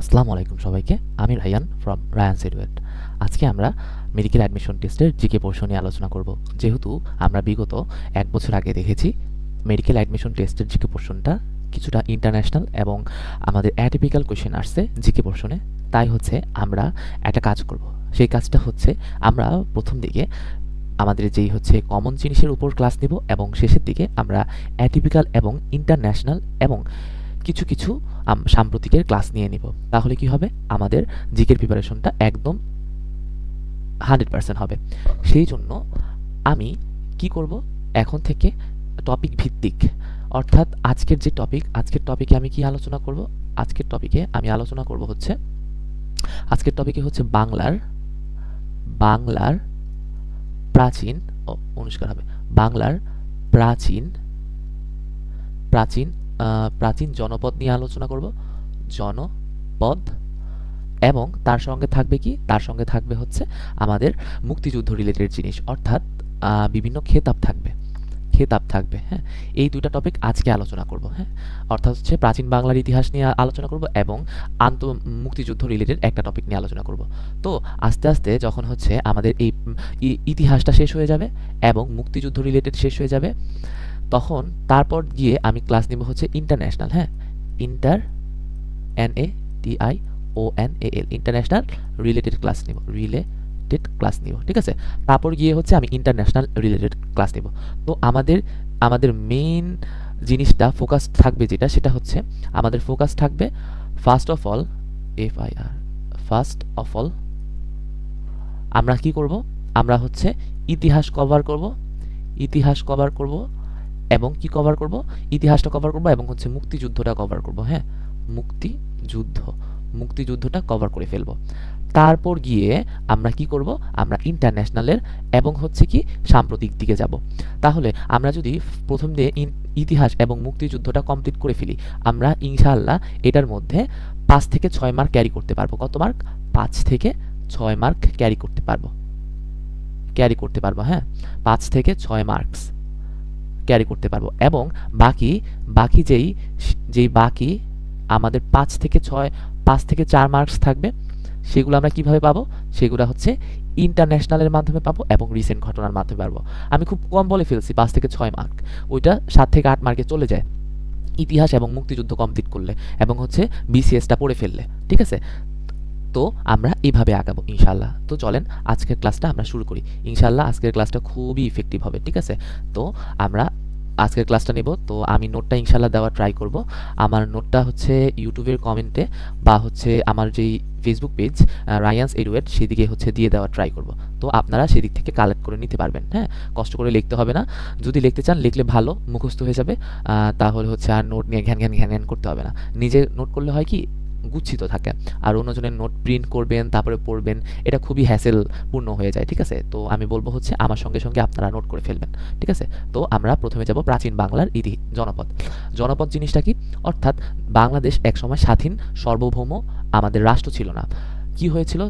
আসসালামু আলাইকুম সবাইকে। আমি রায়ান ফ্রম রায়ানস এডুয়েট। আজকে আমরা মেডিকেল অ্যাডমিশন টেস্টের জিকে পোর্শন নিয়ে আলোচনা করব। যেহেতু আমরা বিগত 1 বছর আগে দেখেছি মেডিকেল অ্যাডমিশন টেস্টের জিকে পোর্শনটা কিছুটা ইন্টারন্যাশনাল এবং আমাদের অ্যাটিপিক্যাল কোয়েশ্চেন আসছে জিকে পোর্শনে, তাই হচ্ছে আমরা একটা কাজ করব। সেই কাজটা হচ্ছে আমরা প্রথম দিকে আমাদের যেই হচ্ছে কমন জিনিসের উপর ক্লাস নিব এবং শেষের দিকে আমরা অ্যাটিপিক্যাল এবং ইন্টারন্যাশনাল এবং কিছু কিছু সাম্প্রতিকের ক্লাস নিয়ে নিব। তাহলে কি হবে, আমাদের জিকের প্রিপারেশনটা একদম 100% হবে। সেই জন্য আমি কি করব, এখন থেকে টপিক ভিত্তিক, অর্থাৎ আজকের টপিকে আমি কি আলোচনা করব, আজকের টপিকে হচ্ছে বাংলার প্রাচীন অনুষ্কার হবে বাংলার প্রাচীন প্রাচীন প্রাচীন জনপদ নিয়ে আলোচনা করব। জনপদ এবং তার সঙ্গে থাকবে হচ্ছে আমাদের মুক্তিযুদ্ধ রিলেটেড জিনিস, অর্থাৎ বিভিন্ন খেতাব থাকবে। হ্যাঁ, এই দুইটা টপিক আজকে আলোচনা করব। হ্যাঁ, অর্থাৎ হচ্ছে প্রাচীন বাংলার ইতিহাস নিয়ে আলোচনা করব এবং মুক্তিযুদ্ধ রিলেটেড একটা টপিক নিয়ে আলোচনা করব। তো আস্তে আস্তে যখন হচ্ছে আমাদের এই ইতিহাসটা শেষ হয়ে যাবে এবং মুক্তিযুদ্ধ রিলেটেড শেষ হয়ে যাবে, তখন তারপর গিয়ে আমি ক্লাস নিব হচ্ছে ইন্টারন্যাশনাল। হ্যাঁ, ইন্টারন্যাশনাল রিলেটেড ক্লাস নিব। ঠিক আছে, তারপর গিয়ে হচ্ছে আমি ইন্টারন্যাশনাল রিলেটেড ক্লাস নিব। তো আমাদের মেইন জিনিসটা ফোকাস থাকবে, সেটা হচ্ছে আমাদের ফোকাস থাকবে ফার্স্ট অফ অল আমরা কি করব, আমরা হচ্ছে ইতিহাস কভার করব এবং ইতিহাসটা কভার করব এবং হচ্ছে মুক্তিযুদ্ধটা কভার করব। হ্যাঁ, মুক্তিযুদ্ধটা কভার করে ফেলব। তারপর গিয়ে আমরা কি করব, আমরা ইন্টারন্যাশনালের এবং হচ্ছে কি সাম্প্রতিক দিকে যাব। তাহলে আমরা যদি প্রথম দিয়ে ইতিহাস এবং মুক্তিযুদ্ধটা কমপ্লিট করে ফেলি, আমরা ইনশাআল্লাহ এটার মধ্যে 5 থেকে 6 মার্ক ক্যারি করতে পারবো। কত মার্ক? 5 থেকে 6 মার্ক ক্যারি করতে পারবো। হ্যাঁ, 5 থেকে 6 মার্কস ক্যারি করতে পারবো এবং বাকি বাকি আমাদের 5 থেকে 4 মার্কস থাকবে, সেগুলো আমরা কিভাবে পাবো? সেগুলো হচ্ছে ইন্টারন্যাশনালের মাধ্যমে পাবো এবং রিসেন্ট ঘটনার মাধ্যমে পাবো। আমি খুব কম বলে ফেলছি, 5 থেকে 6 মার্ক, ওইটা 7 থেকে 8 মার্কে চলে যায় ইতিহাস এবং মুক্তিযুদ্ধ কমপ্লিট করলে এবং হচ্ছে বিসিএসটা পড়ে ফেললে। ঠিক আছে, তো আমরা এইভাবে আগাবো ইনশাল্লাহ। তো চলেন আজকের ক্লাসটা আমরা শুরু করি। ইনশাল্লাহ আজকের ক্লাসটা খুবই ইফেক্টিভ হবে। ঠিক আছে, তো আমরা আজকের ক্লাসটা নেব। তো আমি নোটটা ইনশাল্লাহ দেওয়ার ট্রাই করব। আমার নোটটা হচ্ছে ইউটিউবের কমেন্টে বা হচ্ছে আমার যেই ফেসবুক পেজ রায়ানস এডুয়েট, সেদিকে হচ্ছে দিয়ে দেওয়ার ট্রাই করব। তো আপনারা সেদিক থেকে কালেক্ট করে নিতে পারবেন। হ্যাঁ, কষ্ট করে লিখতে হবে না। যদি লিখতে চান লিখলে ভালো, মুখস্থ হয়ে যাবে। তাহলে হচ্ছে আর নোট নিয়ে ঘ্যান করতে হবে না। নিজে নোট করলে হয় কি, গুচ্ছিত থাকে। আর অন্যজনের নোট প্রিন্ট করবেন তারপরে পড়বেন, এটা খুবই হ্যাসেলপূর্ণ হয়ে যায়। ঠিক আছে, তো আমি বলবো হচ্ছে আমার সঙ্গে আপনারা নোট করে ফেলবেন। ঠিক আছে, তো আমরা প্রথমে যাব প্রাচীন বাংলার জনপদ জিনিসটা কি, অর্থাৎ বাংলাদেশ একসময় স্বাধীন সার্বভৌম আমাদের রাষ্ট্র ছিল না। কি হয়েছিল?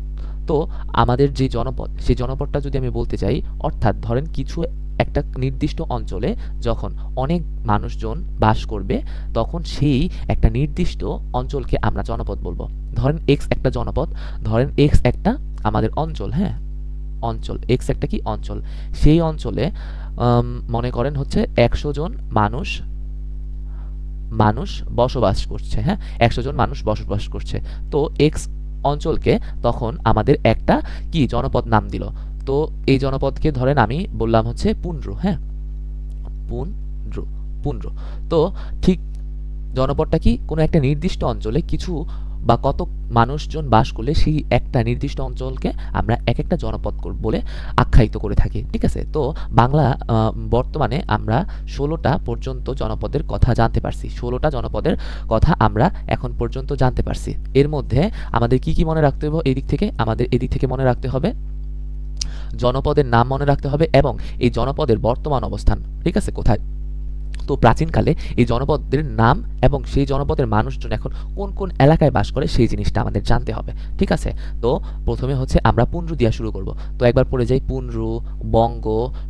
তো আমাদের যে জনপদ, সেই জনপদটা যদি আমি বলতে চাই, অর্থাৎ ধরেন কিছু একটা নির্দিষ্ট অঞ্চলে যখন অনেক মানুষজন বাস করবে, তখন সেই একটা নির্দিষ্ট অঞ্চলকে আমরা জনপদ বলবো। ধরেন এক্স একটা জনপদ, ধরেন এক্স একটা আমাদের অঞ্চল। হ্যাঁ, এক্স একটা কি অঞ্চল, সেই অঞ্চলে মনে করেন হচ্ছে 100 জন মানুষ বসবাস করছে। হ্যাঁ, 100 জন মানুষ বসবাস করছে। তো এক্স অঞ্চলকে তখন আমাদের একটা কি জনপদ নাম দিল। তো এই জনপদকে ধরেন আমি বললাম হচ্ছে পুন্ড্র। হ্যাঁ, পুন্ড্র। তো ঠিক জনপদটা কি, কোনো একটা নির্দিষ্ট অঞ্চলে কিছু বা কত মানুষজন বাস করলে সেই একটা নির্দিষ্ট অঞ্চলকে আমরা এক একটা জনপদ বলে আখ্যায়িত করে থাকি। ঠিক আছে, তো বাংলা বর্তমানে আমরা 16টা পর্যন্ত জনপদের কথা জানতে পারছি। 16টা জনপদের কথা আমরা এখন পর্যন্ত জানতে পারছি। এর মধ্যে আমাদের কি মনে রাখতে হবে? আমাদের এদিক থেকে মনে রাখতে হবে, জনপদের নাম মনে রাখতে হবে এবং এই জনপদের বর্তমান অবস্থান। ঠিক আছে, কোথায়। তো প্রাচীনকালে এই জনপদের নাম এবং সেই জনপদের মানুষজন এখন কোন কোন এলাকায় বাস করে সেই জিনিসটা আমাদের জানতে হবে। ঠিক আছে, তো প্রথমে হচ্ছে আমরা পুন্ড্র দিয়া শুরু করব। তো একবার পড়ে যাই, পুন্ড্র, বঙ্গ,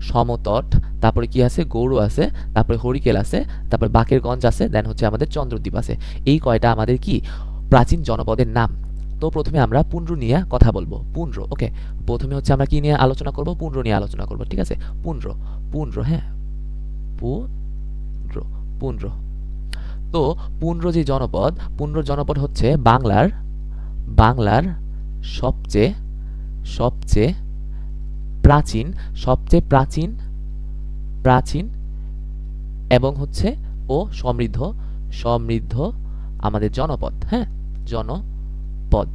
সমতট, তারপরে কি আছে, গৌড় আছে, তারপরে হরিকেল আছে, তারপরে বাকেরগঞ্জ আছে, দেন হচ্ছে আমাদের চন্দ্রদ্বীপ আছে। এই কয়টা আমাদের কি প্রাচীন জনপদের নাম। তো প্রথমে আমরা পুন্ড্র নিয়ে কথা বলবো। পুন্ড্র, ওকে, প্রথমে হচ্ছে আমরা কি নিয়ে আলোচনা করব? পুন্ড্র নিয়ে আলোচনা করব, ঠিক আছে? পুন্ড্র, পুন্ড্র, হ্যাঁ, পুন্ড্র, পুন্ড্র। তো পুন্ড্র যে জনপদ, পুন্ড্র জনপদ হচ্ছে বাংলার সবচেয়ে প্রাচীন এবং হচ্ছে ও সমৃদ্ধ আমাদের জনপদ, হ্যাঁ, জনপদ।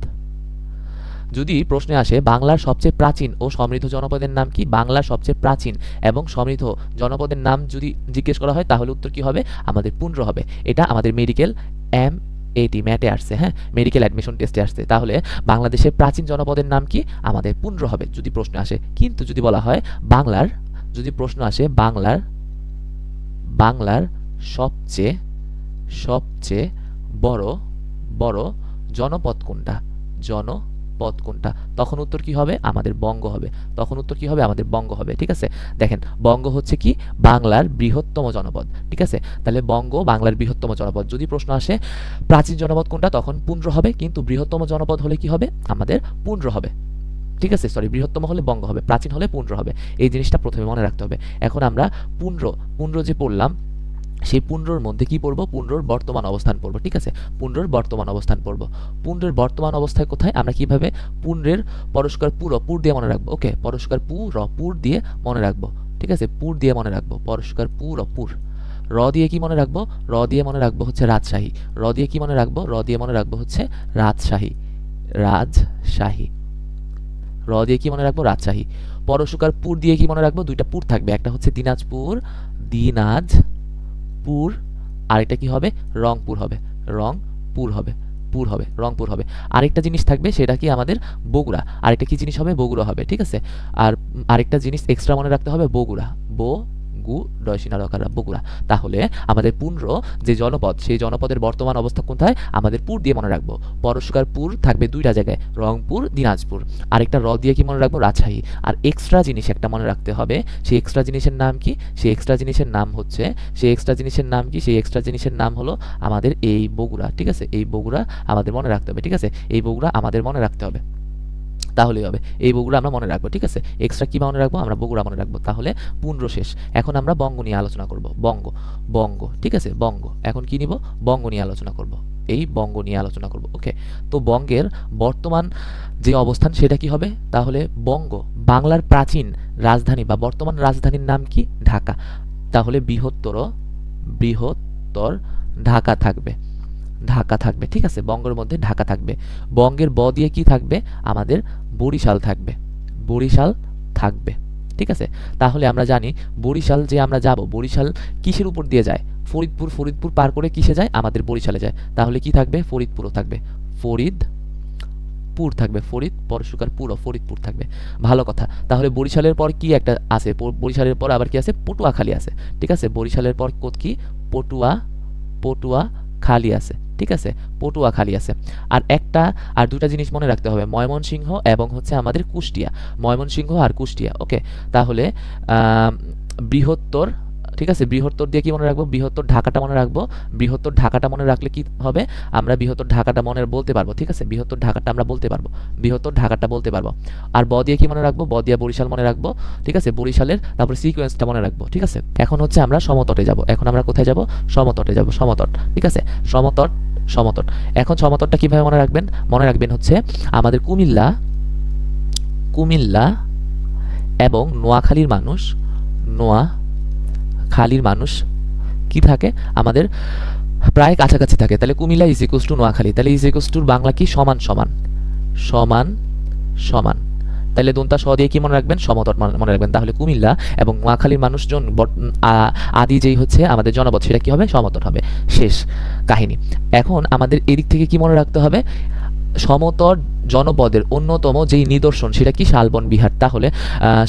যদি প্রশ্নে আসে বাংলার সবচেয়ে প্রাচীন ও সমৃদ্ধ জনপদের নাম কি, বাংলার সবচেয়ে প্রাচীন এবং সমৃদ্ধ জনপদের নাম যদি জিজ্ঞেস করা হয় তাহলে উত্তর কি হবে? আমাদের পুন্ড্র হবে। এটা আমাদের মেডিকেল ম্যাটে আসছে, হ্যাঁ, মেডিকেল অ্যাডমিশন টেস্টে আসছে। তাহলে বাংলাদেশের প্রাচীন জনপদের নাম কি? আমাদের পুন্ড্র হবে যদি প্রশ্ন আসে। কিন্তু যদি বলা হয় যদি প্রশ্ন আসে বাংলার সবচেয়ে বড় জনপদ কোনটা, তখন উত্তর কি হবে? আমাদের বঙ্গ হবে। আমাদের বঙ্গ হবে, ঠিক আছে? দেখেন, বঙ্গ হচ্ছে কি? বাংলার বৃহত্তম জনপদ, ঠিক আছে? তাহলে বঙ্গ বাংলার বৃহত্তম জনপদ। যদি প্রশ্ন আসে প্রাচীন জনপদ কোনটা, তখন পুন্ড্র হবে। কিন্তু বৃহত্তম জনপদ হলে কি হবে? আমাদের পুন্ড্র হবে, ঠিক আছে? সরি, বৃহত্তম হলে বঙ্গ হবে, প্রাচীন হলে পুন্ড্র হবে। এই জিনিসটা প্রথমে মনে রাখতে হবে। এখন আমরা পুন্ড্র যে পড়লাম, সেই পুন্ড্রর মধ্যে কি পড়বো? পুন্ড্রর বর্তমান অবস্থান পড়বো, ঠিক আছে? পুন্ড্রর বর্তমান অবস্থান পড়বো। পুন্ড্রের বর্তমান অবস্থায় কোথায়? আমরা কিভাবে পুন্ড্রের পরস্কার পুর দিয়ে মনে রাখবো, ওকে? পরস্কার পুর দিয়ে মনে রাখবো, ঠিক আছে? পুর দিয়ে মনে রাখবো, পরস্কার পুর। র দিয়ে কি মনে রাখবো? র দিয়ে মনে রাখবো হচ্ছে রাজশাহী। র দিয়ে কি মনে রাখবো? র দিয়ে মনে রাখবো হচ্ছে রাজশাহী। র দিয়ে কি মনে রাখবো? রাজশাহী। পরস্কার পুর দিয়ে কি মনে রাখবো? দুইটা পুর থাকবে, একটা হচ্ছে দিনাজপুর, আর এটা কি হবে? রংপুর হবে। রংপুর হবে। আরেকটা জিনিস থাকবে, সেটা কি আমাদের বগুড়া। আরেকটা কি জিনিস হবে? বগুড়া হবে, ঠিক আছে? আর আরেকটা জিনিস এক্সট্রা মনে রাখতে হবে, বগুড়া। বগুড়া। তাহলে আমাদের পুন্ড্র যে জনপদ, সেই জনপদের বর্তমান অবস্থা কোথায়? আমাদের পুর দিয়ে মনে রাখবো। পরস্কার পুর থাকবে দুইটা জায়গায়, রংপুর, দিনাজপুর। আরেকটা র দিয়ে কি মনে রাখবো? রাজশাহী। আর এক্সট্রা জিনিস একটা মনে রাখতে হবে, সেই এক্সট্রা জিনিসের নাম কি? সেই এক্সট্রা জিনিসের নাম হলো আমাদের এই বগুড়া, ঠিক আছে? এই বগুড়া আমাদের মনে রাখতে হবে, ঠিক আছে? এই বগুড়া আমাদের মনে রাখতে হবে, তাহলেই হবে। এই বগুড়া আমরা মনে রাখবো, ঠিক আছে? এক্সট্রা কি মনে রাখবো? আমরা বগুড়া মনে রাখবো। তাহলে পুন্ড্র শেষ। এখন আমরা বঙ্গ নিয়ে আলোচনা করব। বঙ্গ, ঠিক আছে? বঙ্গ। এখন কি নিব? বঙ্গ নিয়ে আলোচনা করব। এই বঙ্গ নিয়ে আলোচনা করব, ওকে? তো বঙ্গের বর্তমান যে অবস্থান, সেটা কি হবে? তাহলে বঙ্গ, বাংলার প্রাচীন রাজধানী বা বর্তমান রাজধানীর নাম কি? ঢাকা। তাহলে বৃহত্তর ঢাকা থাকবে, ঠিক আছে? বঙ্গের মধ্যে ঢাকা থাকবে। বঙ্গের ব দিয়ে কি থাকবে? আমাদের বরিশাল থাকবে, ঠিক আছে? তাহলে আমরা জানি বরিশাল যে আমরা যাব, বরিশাল কিসের উপর দিয়ে যায়? ফরিদপুর পার করে কিসে যায়? আমাদের বরিশালে যায়। তাহলে কি থাকবে? ফরিদপুরও থাকবে, ফরিদপুর থাকবে। ভালো কথা। তাহলে বরিশালের পর কি একটা আছে? বরিশালের পর আবার কি আছে? পটুয়াখালী আছে, ঠিক আছে? বরিশালের পর কি? পটুয়াখালী আছে, ঠিক আছে? পটুয়াখালী আছে। আর দুটা জিনিস মনে রাখতে হবে, ময়মনসিংহ এবং হচ্ছে আমাদের কুষ্টিয়া। ময়মনসিংহ আর কুষ্টিয়া, ওকে? তাহলে বৃহত্তর, ঠিক আছে? বৃহত্তর দিয়ে কি মনে রাখবো? বৃহত্তর ঢাকাটা মনে রাখবো। বৃহত্তর ঢাকাটা মনে রাখলে কি হবে? আমরা বৃহত্তর ঢাকাটা বলতে পারবো, ঠিক আছে? বৃহত্তর ঢাকাটা আমরা বলতে পারবো। আর ব দিয়ে কি মনে রাখবো? ব দিয়ে বরিশাল মনে রাখবো, ঠিক আছে? বরিশালের তারপর সিকোয়েন্সটা মনে রাখবো, ঠিক আছে? এখন হচ্ছে আমরা সমতটে যাব। এখন আমরা কোথায় যাব? সমতটে যাব, সমতট, ঠিক আছে? সমতট। এখন সমতটটা কিভাবে মনে রাখবেন? মনে রাখবেন হচ্ছে আমাদের কুমিল্লা এবং নোয়াখালীর মানুষ কি থাকে? আমাদের প্রায় কাছাকাছি থাকে। তাহলে Comilla is equals to Noakhali. তাহলে ইজ ইকুয়ালস টু বাংলা কি? সমান। তাহলে দন্তা স দিয়ে কি মনে রাখবেন? সমতট মনে রাখবেন। তাহলে কুমিল্লা এবং নোয়াখালীর মানুষজন আদি যেই হচ্ছে আমাদের জনপদ, সেটা কি হবে? সমতট হবে। শেষ কাহিনী। এখন আমাদের এদিক থেকে কি মনে রাখতে হবে? সমতট জনপদের অন্যতম যেই নিদর্শন, সেটা কি? শালবন বিহার। তাহলে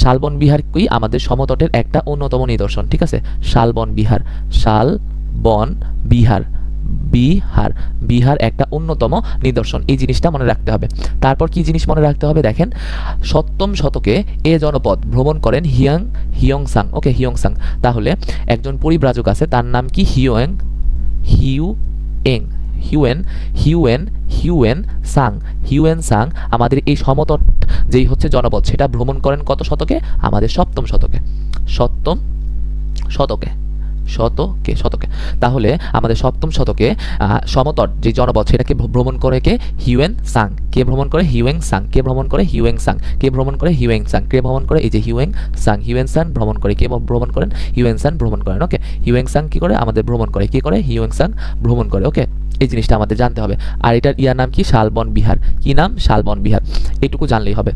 শালবন বিহার কি? আমাদের সমতটের একটা অন্যতম নিদর্শন, ঠিক আছে? শালবন বিহার একটা অন্যতম নিদর্শন। এই জিনিসটা মনে রাখতে হবে। তারপর কি জিনিস মনে রাখতে হবে? দেখেন, 7ম শতকে এ জনপদ ভ্রমণ করেন হিয়ংসাং, ওকে? হিয়ংসাং। তাহলে একজন পরিব্রাজক আছে, তার নাম কি? Hiuen. Hiuen Hiuen Hiuen Tsang Hiuen Tsang আমাদের এই সমতট যেই হচ্ছে জনপদ সেটা ভ্রমণ করেন কত শতকে? আমাদের সপ্তম শতকে। সপ্তম শতকে শতকে শতকে তাহলে আমাদের সপ্তম শতকে সমতট যে জনপদ সেটাকে ভ্রমণ করে কে? Hiuen Tsang. কে ভ্রমণ করে? Hiuen Tsang. কে ভ্রমণ করে? Hiuen Tsang. কে ভ্রমণ করে? Hiuen Tsang. কে ভ্রমণ করে? এই যে হিউয়েন সাং। হিউয়েন সাং ভ্রমণ করে। কে ভ্রমণ করেন? হিউয়েন সাং ভ্রমণ করেন। ওকে, হিউয়েন সাং কি করে? আমাদের ভ্রমণ করে। কি করে? হিউয়েন সাং ভ্রমণ করে। ওকে, এই জিনিসটা আমাদের জানতে হবে। আর এটার ইয়ার নাম কি? শালবন বিহার। কি নাম? শালবন বিহার। এইটুকু জানলেই হবে।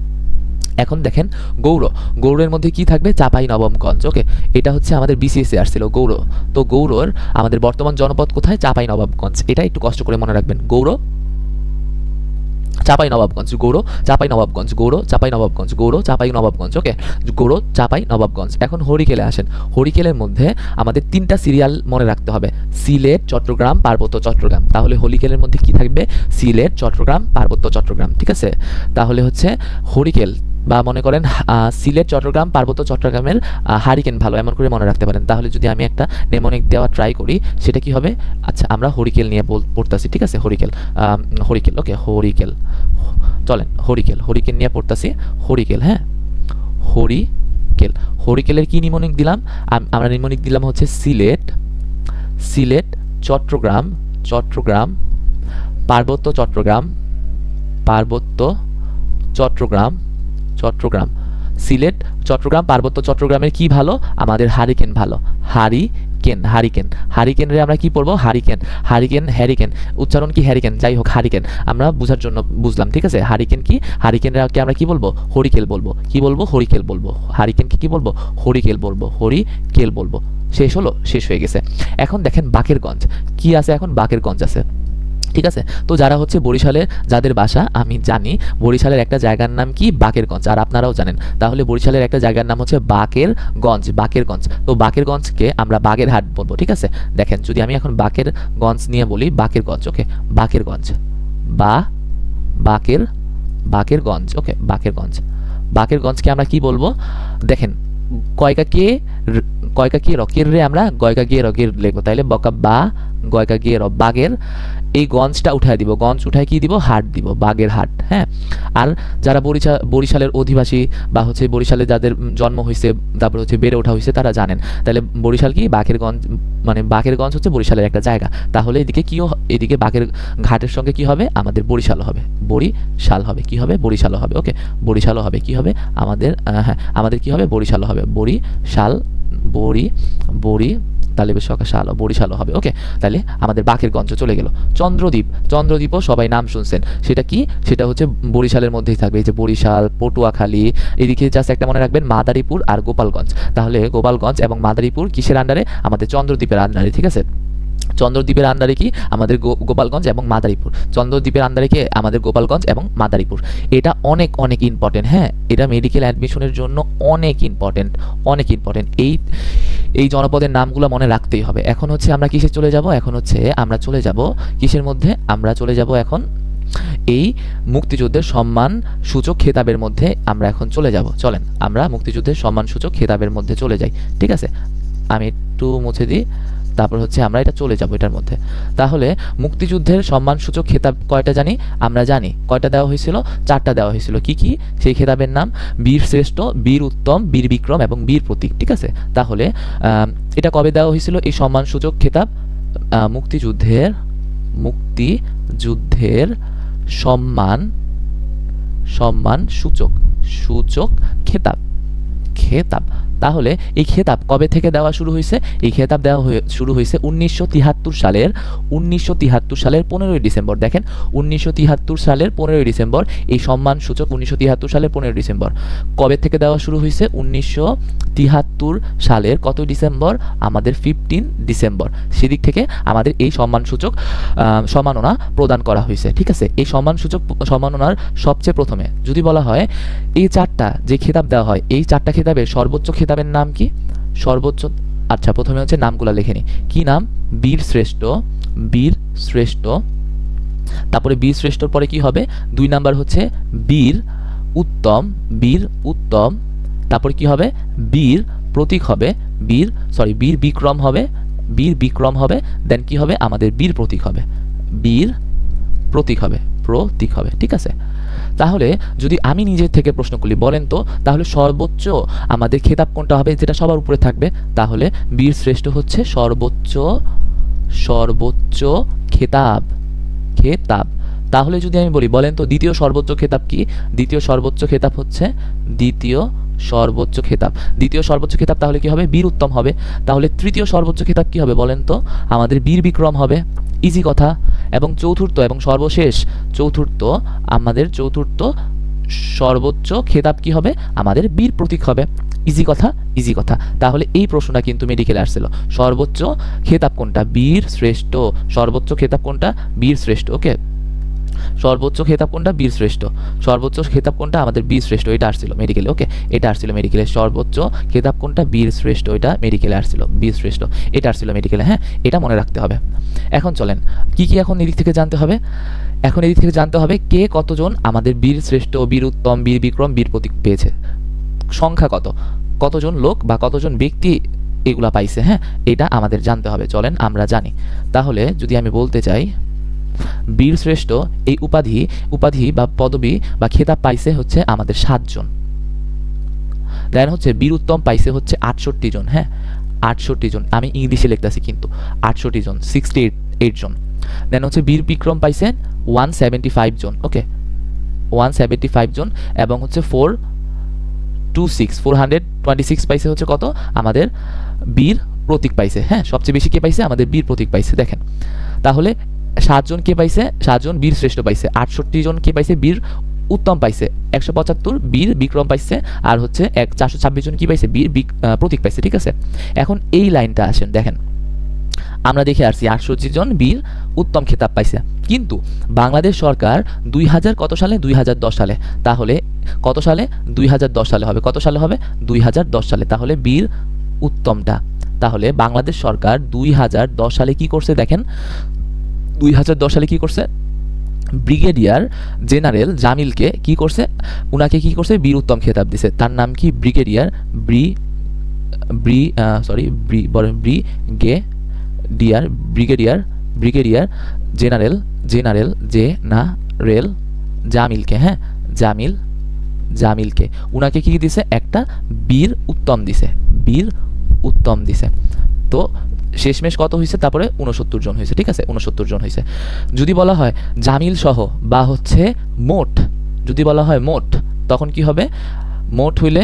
এখন দেখেন গৌড়, গৌড়ের মধ্যে কি থাকবে? চাঁপাই নবাবগঞ্জ। ওকে, এটা হচ্ছে আমাদের বিসিএসে আসছিল গৌড়। তো গৌড়র আমাদের বর্তমান জনপদ কোথায়? চাঁপাই নবাবগঞ্জ। এটা একটু কষ্ট করে মনে রাখবেন। গৌড় চাঁপাই নবাবগঞ্জ, গৌড় চাঁপাই নবাবগঞ্জ, গৌড় চাঁপাই নবাবগঞ্জ, গৌড় চাঁপাই নবাবগঞ্জ। ওকে, গৌড় চাঁপাই নবাবগঞ্জ। এখন হরিকেলে আসেন। হরিকেলের মধ্যে আমাদের তিনটা সিরিয়াল মনে রাখতে হবে, সিলেট, চট্টগ্রাম, পার্বত্য চট্টগ্রাম। তাহলে হরিকেলের মধ্যে কি থাকবে? সিলেট, চট্টগ্রাম, পার্বত্য চট্টগ্রাম। ঠিক আছে, তাহলে হচ্ছে হরিকেল বা মনে করেন সিলেট, চট্টগ্রাম, পার্বত্য চট্টগ্রামের হারিকেন ভালো, এমন করে মনে রাখতে পারেন। তাহলে যদি আমি একটা নেমোনিক দেওয়া ট্রাই করি সেটা কি হবে? আচ্ছা, আমরা হরিকেল নিয়ে পড়তাছি। ঠিক আছে, হরিকেল হরিকেল। ওকে, হরিকেল, চলেন হরিকেল, হরিকেল নিয়ে পড়তাছি। হরিকেল, হ্যাঁ, হরিকেল। হরিকেলের কি নিমোনিক দিলাম? আমরা নিমোনিক দিলাম হচ্ছে সিলেট, সিলেট, চট্টগ্রাম, চট্টগ্রাম, পার্বত্য চট্টগ্রাম, পার্বত্য চট্টগ্রাম, চট্টগ্রাম। সিলেট, চট্টগ্রাম, পার্বত্য চট্টগ্রামের কি ভালো? আমাদের হারিকেন ভালো। হারিকেন, হারিকেন, হারিকেনরে আমরা কি পড়বো? Hurricane, hurricane, hurricane. উচ্চারণ কি? হ্যারিকেন। যাই হোক, হারিকেন আমরা বুঝার জন্য বুঝলাম। ঠিক আছে, হারিকেন কি? হারিকেনকে আমরা কি বলবো? হরিকেল বলবো। কি বলবো? হরিকেল বলবো। হারিকেনকে কি বলবো? হরিকেল বলবো, হরিকেল বলবো। শেষ হলো? শেষ হয়ে গেছে। এখন দেখেন বাকেরগঞ্জ কি আছে? এখন বাকেরগঞ্জ আছে। ঠিক আছে, তো যারা হচ্ছে বরিশালের যাদের বাসা, আমি জানি বরিশালের একটা জায়গার নাম কি? বাকেরগঞ্জ, আর আপনারাও জানেন। তাহলে বরিশালের একটা জায়গার নাম হচ্ছে বাকেরগঞ্জ, বাকেরগঞ্জ। তো বাকেরগঞ্জকে আমরা বাগেরহাট বলবো। ঠিক আছে, দেখেন যদি আমি এখন বাকেরগঞ্জ নিয়ে বলি, বাকেরগঞ্জ। ওকে, বাকেরগঞ্জ, বাকেরগঞ্জ। ওকে, বাকেরগঞ্জ, বাকেরগঞ্জকে আমরা কি বলবো? দেখেন কয়কা কে রকের রে আমরা গয়কা গিয়ে রকের লিখবো। তাইলে বকা বা গয়কা গিয়ে র, বাগের এই গঞ্জটা উঠায় দিব। গঞ্জ উঠায় কি দিব? হাট দিব, বাগের হাট। হ্যাঁ, আর যারা বরিশালের অধিবাসী বা হচ্ছে বরিশালে যাদের জন্ম হয়েছে, তারপরে হচ্ছে বেড়ে ওঠা হয়েছে, তারা জানেন। তাহলে বরিশাল কি? বাকেরগঞ্জ, মানে বাকেরগঞ্জ হচ্ছে বরিশালের একটা জায়গা। তাহলে এদিকে কি? এদিকে বাকের ঘাটের সঙ্গে কি হবে? আমাদের বরিশালও হবে, বরিশাল হবে। কি হবে? বরিশালও হবে। ওকে, বরিশালও হবে। কি হবে? আমাদের হ্যাঁ, আমাদের কি হবে? বরিশালও হবে। বরিশাল, তাহলে শাল বরিশালও হবে। ওকে, তাহলে আমাদের বাকেরগঞ্জ চলে গেল। চন্দ্রদ্বীপ, চন্দ্রদ্বীপও সবাই নাম শুনছেন। সেটা কি? সেটা হচ্ছে বরিশালের মধ্যেই থাকবে। এই যে বরিশাল, পটুয়াখালী, এদিকে জাস্ট একটা মনে রাখবেন মাদারীপুর আর গোপালগঞ্জ। তাহলে গোপালগঞ্জ এবং মাদারীপুর কিসের আন্ডারে? আমাদের চন্দ্রদ্বীপের আন্ডারে। ঠিক আছে, চন্দ্রদ্বীপের আন্ডারে কি? আমাদের গোপালগঞ্জ এবং মাদারীপুর। চন্দ্রদ্বীপের আন্ডারে কি? আমাদের গোপালগঞ্জ এবং মাদারীপুর। এটা অনেক অনেক ইম্পর্টেন্ট। হ্যাঁ, এটা মেডিকেল অ্যাডমিশনের জন্য অনেক ইম্পর্টেন্ট, অনেক ইম্পর্টেন্ট। এই জনপদের নামগুলো মনে রাখতেই হবে। এখন হচ্ছে আমরা কিসে চলে যাব? এখন হচ্ছে আমরা চলে যাব কিসের মধ্যে? আমরা চলে যাব এখন এই মুক্তিযুদ্ধের সম্মান সূচক খেতাবের মধ্যে আমরা এখন চলে যাব। চলেন আমরা মুক্তিযুদ্ধের সম্মান সূচক খেতাবের মধ্যে চলে যাই। ঠিক আছে, আমি একটু মুছে দিই, তারপর হচ্ছে আমরা এটা চলে যাব এটার মধ্যে। তাহলে মুক্তিযুদ্ধের সম্মানসূচক খেতাব কয়টা জানি? আমরা জানি কয়টা দেওয়া হয়েছিল? 4টা দেওয়া হয়েছিল। কি কি সেই খেতাবের নাম? বীর শ্রেষ্ঠ, বীর উত্তম, বীর বিক্রম এবং বীর প্রতীক। ঠিক আছে, তাহলে এটা কবে দেওয়া হয়েছিল এই সম্মানসূচক খেতাব? মুক্তিযুদ্ধের সম্মান সূচক খেতাব। তাহলে এই খেতাব কবে থেকে দেওয়া শুরু হয়েছে? এই খেতাব দেওয়া শুরু হয়েছে 1973 সালের 15ই ডিসেম্বর। দেখেন 1973 সালের 15ই ডিসেম্বর এই সম্মান সূচক 1973 সালের 15ই ডিসেম্বর। কবে থেকে দেওয়া শুরু হয়েছে? 1973 সালের কত ডিসেম্বর? আমাদের 15 ডিসেম্বর। সেদিক থেকে আমাদের এই সম্মান সূচক সম্মাননা প্রদান করা হয়েছে। ঠিক আছে, এই সম্মান সূচক সম্মাননার সবচেয়ে প্রথমে যদি বলা হয় এই 4টা যে খেতাব দেওয়া হয়, এই 4টা খেতাবের সর্বোচ্চ খেতাবের নাম কি? সর্বোচ্চ, আচ্ছা প্রথমে হচ্ছে নামগুলো লিখে নিই। কি নাম? বীর শ্রেষ্ঠ। তারপরে বীর শ্রেষ্ঠর পরে কি হবে? 2 নাম্বার হচ্ছে বীর উত্তম। তারপরে কি হবে? বীর প্রতীক হবে। বীর বিক্রম হবে। দেন কি হবে? আমাদের বীর প্রতীক হবে। বীর প্রতীক হবে, ঠিক আছে। তাহলে যদি আমি নিজের থেকে প্রশ্ন করি, বলেন তো তাহলে সর্বোচ্চ আমাদের খেতাব কোনটা হবে, যেটা সবার উপরে থাকবে? তাহলে বীর শ্রেষ্ঠ হচ্ছে সর্বোচ্চ খেতাব। তাহলে যদি আমি বলি, বলেন তো দ্বিতীয় সর্বোচ্চ খেতাব কি? দ্বিতীয় সর্বোচ্চ খেতাব হচ্ছে দ্বিতীয় সর্বোচ্চ খেতাব তাহলে কি হবে? বীর উত্তম হবে। তাহলে তৃতীয় সর্বোচ্চ খেতাব কি হবে বলেন তো? আমাদের বীর বিক্রম হবে। ইজি কথা। এবং চতুর্থ এবং সর্বশেষ আমাদের চতুর্থ সর্বোচ্চ খেতাব কি হবে? আমাদের বীর প্রতীক হবে। ইজি কথা। তাহলে এই প্রশ্নটা কিন্তু মেডিকেলে আসছিল। সর্বোচ্চ খেতাব কোনটা? বীর শ্রেষ্ঠ। সর্বোচ্চ খেতাব কোনটা? বীর শ্রেষ্ঠ। ওকে, সর্বোচ্চ খেতাব কোনটা? বীর শ্রেষ্ঠ। সর্বোচ্চ খেতাব কোনটা? আমাদের বীর শ্রেষ্ঠ। এটা আসছিল মেডিকেলে। ওকে, এটা আসছিল মেডিকেলে। সর্বোচ্চ খেতাব কোনটা? বীর শ্রেষ্ঠ। এটা মেডিকেলে আসছিল। বীর শ্রেষ্ঠ এটা আসছিল মেডিকেলে। হ্যাঁ, এটা মনে রাখতে হবে। এখন চলেন কি এখন এদিক থেকে জানতে হবে। এখন এদিক থেকে জানতে হবে কে কতজন আমাদের বীর শ্রেষ্ঠ, বীর উত্তম, বীর বিক্রম, বীর প্রতীক পেয়েছে। সংখ্যা কতজন লোক বা কতজন ব্যক্তি এগুলা পাইছে। হ্যাঁ, এটা আমাদের জানতে হবে। চলেন আমরা জানি। তাহলে যদি আমি বলতে চাই, বীর শ্রেষ্ঠ এই উপাধি বা পদবি বা খেতাব পাইছে হচ্ছে আমাদের 7 জন। দেন হচ্ছে বীর উত্তম পাইছে হচ্ছে 68 জন। হ্যাঁ, 68 জন। আমি ইংলিশে লিখতেছি কিন্তু 68 জন, 68 জন। দেন হচ্ছে বীর বিক্রম পাইছেন 175 জন। ওকে, 175 জন। এবং হচ্ছে 426 পাইছে হচ্ছে কত? আমাদের বীর প্রতীক পাইছে। হ্যাঁ, সবচেয়ে বেশি কে পাইছে? আমাদের বীর প্রতীক পাইছে। দেখেন তাহলে 7 জন কে পাইছে? 7 জন বীর শ্রেষ্ঠ পাইছে। 68 জন কে পাইছে? বীর উত্তম পাইছে। 175 বীর বিক্রম পাইছে। আর হচ্ছে 426 জন কি পাইছে? বীর প্রতীক পাইছে। ঠিক আছে, এখন এই লাইনটা আসেন দেখেন, আমরা দেখে আসছি 68 জন বীর উত্তম খেতাব পাইছে, কিন্তু বাংলাদেশ সরকার 2000 কত সালে? 2010 সালে। তাহলে কত সালে? 2010 সালে হবে। কত সালে হবে? 2010 সালে। তাহলে বীর উত্তমটা, তাহলে বাংলাদেশ সরকার 2010 সালে কি করছে দেখেন, 2010 সালে কি করছে? ব্রিগেডিয়ার জেনারেল জামিলকে কি করছে? উনাকে কি করছে? বীর উত্তম খেতাব দিছে। তার নাম কি? ব্রিগেডিয়ার ব্রিগেডিয়ার জেনারেল জামিলকে। হ্যাঁ, জামিলকে উনাকে কি দিছে? একটা বীর উত্তম দিছে। তো শেষমেশ কত হয়েছে? তারপরে 69 জন হয়েছে। ঠিক আছে, 69 জন হয়েছে। যদি বলা হয় জামিল সহ বা হচ্ছে মোট, যদি বলা হয় মোট, তখন কি হবে? মোট হইলে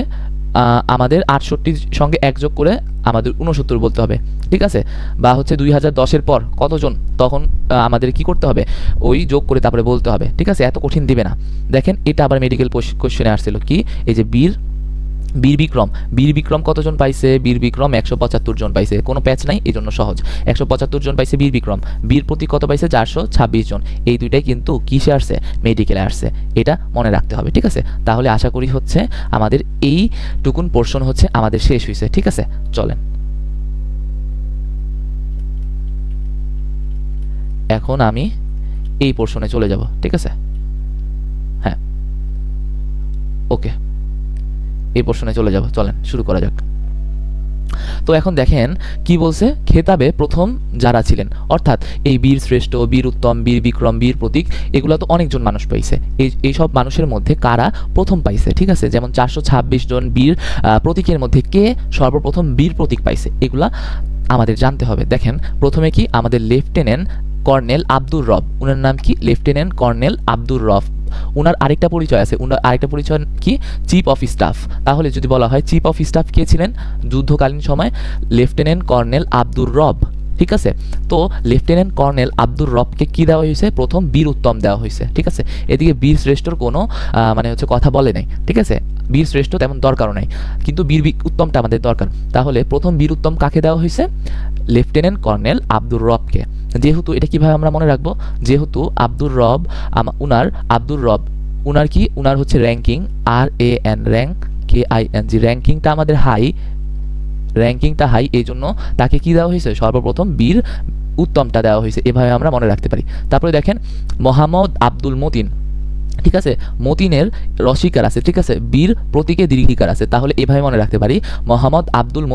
আমাদের 68 সঙ্গে 1 যোগ করে আমাদের 69 বলতে হবে। ঠিক আছে, বা হচ্ছে 2010-এর পর কতজন, তখন আমাদের কি করতে হবে? ওই যোগ করে তারপরে বলতে হবে। ঠিক আছে, এত কঠিন দিবে না। দেখেন এটা আবার মেডিকেল কোশ্চেনে আসছিল কি, এই যে বীর বিক্রম কতজন পাইছে? বীর বিক্রম 175 জন পাইছে। কোনো প্যাচ নাই, এই জন্য সহজ। 175 জন পাইছে বীর বিক্রম। বীর প্রতীক কত পাইছে? 426 জন। এই দুইটাই কিন্তু কিসে আসছে? মেডিকেলে আসছে। এটা মনে রাখতে হবে। ঠিক আছে, তাহলে আশা করি হচ্ছে আমাদের এই টুকুন পোর্শন হচ্ছে আমাদের শেষ হয়েছে। ঠিক আছে, চলেন এখন আমি এই পোর্শনে চলে যাব। ঠিক আছে, হ্যাঁ, ওকে, এই পোর্শনে চলে যাব। চলেন শুরু করা যাক। তো এখন দেখেন কি বলছে, খেতাবে প্রথম যারা ছিলেন, অর্থাৎ এই বীর শ্রেষ্ঠ, বীর উত্তম, বীর বিক্রম, বীর প্রতীক, এগুলো তো অনেকজন মানুষ পাইছে। এই সব মানুষের মধ্যে কারা প্রথম পাইছে? ঠিক আছে, যেমন 426 জন বীর প্রতীকের মধ্যে কে সর্বপ্রথম বীর প্রতীক পাইছে, এগুলা আমাদের জানতে হবে। দেখেন প্রথমে কি, আমাদের লেফটেন্যান্ট কর্নেল আব্দুর রব। উনার নাম কি? লেফটেন্যান্ট কর্নেল আব্দুর রব। উনার আরেকটা পরিচয় আছে, উনার আরেকটা পরিচয় কি? Chief of staff. তাহলে যদি বলা হয় চিফ অফ স্টাফ কে ছিলেন যুদ্ধকালীন সময়? লেফটেন্যান্ট কর্নেল আব্দুর রব। ঠিক আছে, তো লেফটেন্যান্ট কর্নেল আব্দুর রবকে কি দেওয়া হয়েছে? প্রথম বীর উত্তম দেওয়া হয়েছে। ঠিক আছে, এদিকে বীর শ্রেষ্ঠর কোনো মানে হচ্ছে কথা বলে নাই। ঠিক আছে, বীর শ্রেষ্ঠ তেমন দরকারও নাই, কিন্তু বীর উত্তমটা আমাদের দরকার। তাহলে প্রথম বীর উত্তম কাকে দেওয়া হয়েছে? লেফটেন্যান্ট কর্নেল আব্দুর রবকে। যেহেতু এটা কিভাবে আমরা মনে রাখবো, যেহেতু আব্দুর রব উনার কি, উনার হচ্ছে র্যাঙ্কিং, RAN র্যাঙ্ক KING, র্যাঙ্কিংটা আমাদের হাই, এই জন্য তাকে কি দেওয়া হয়েছে? সর্বপ্রথম বীর উত্তমটা দেওয়া হয়েছে। এভাবে আমরা মনে রাখতে পারি। তারপরে দেখেন মোহাম্মদ আব্দুল মতিন। ঠিক আছে, মতিনের রসিকার আছে। ঠিক আছে, বীর প্রতীকে দীর্ঘিকার আছে। তাহলে এভাবে মনে রাখতে পারি মোহাম্মদ আব্দুল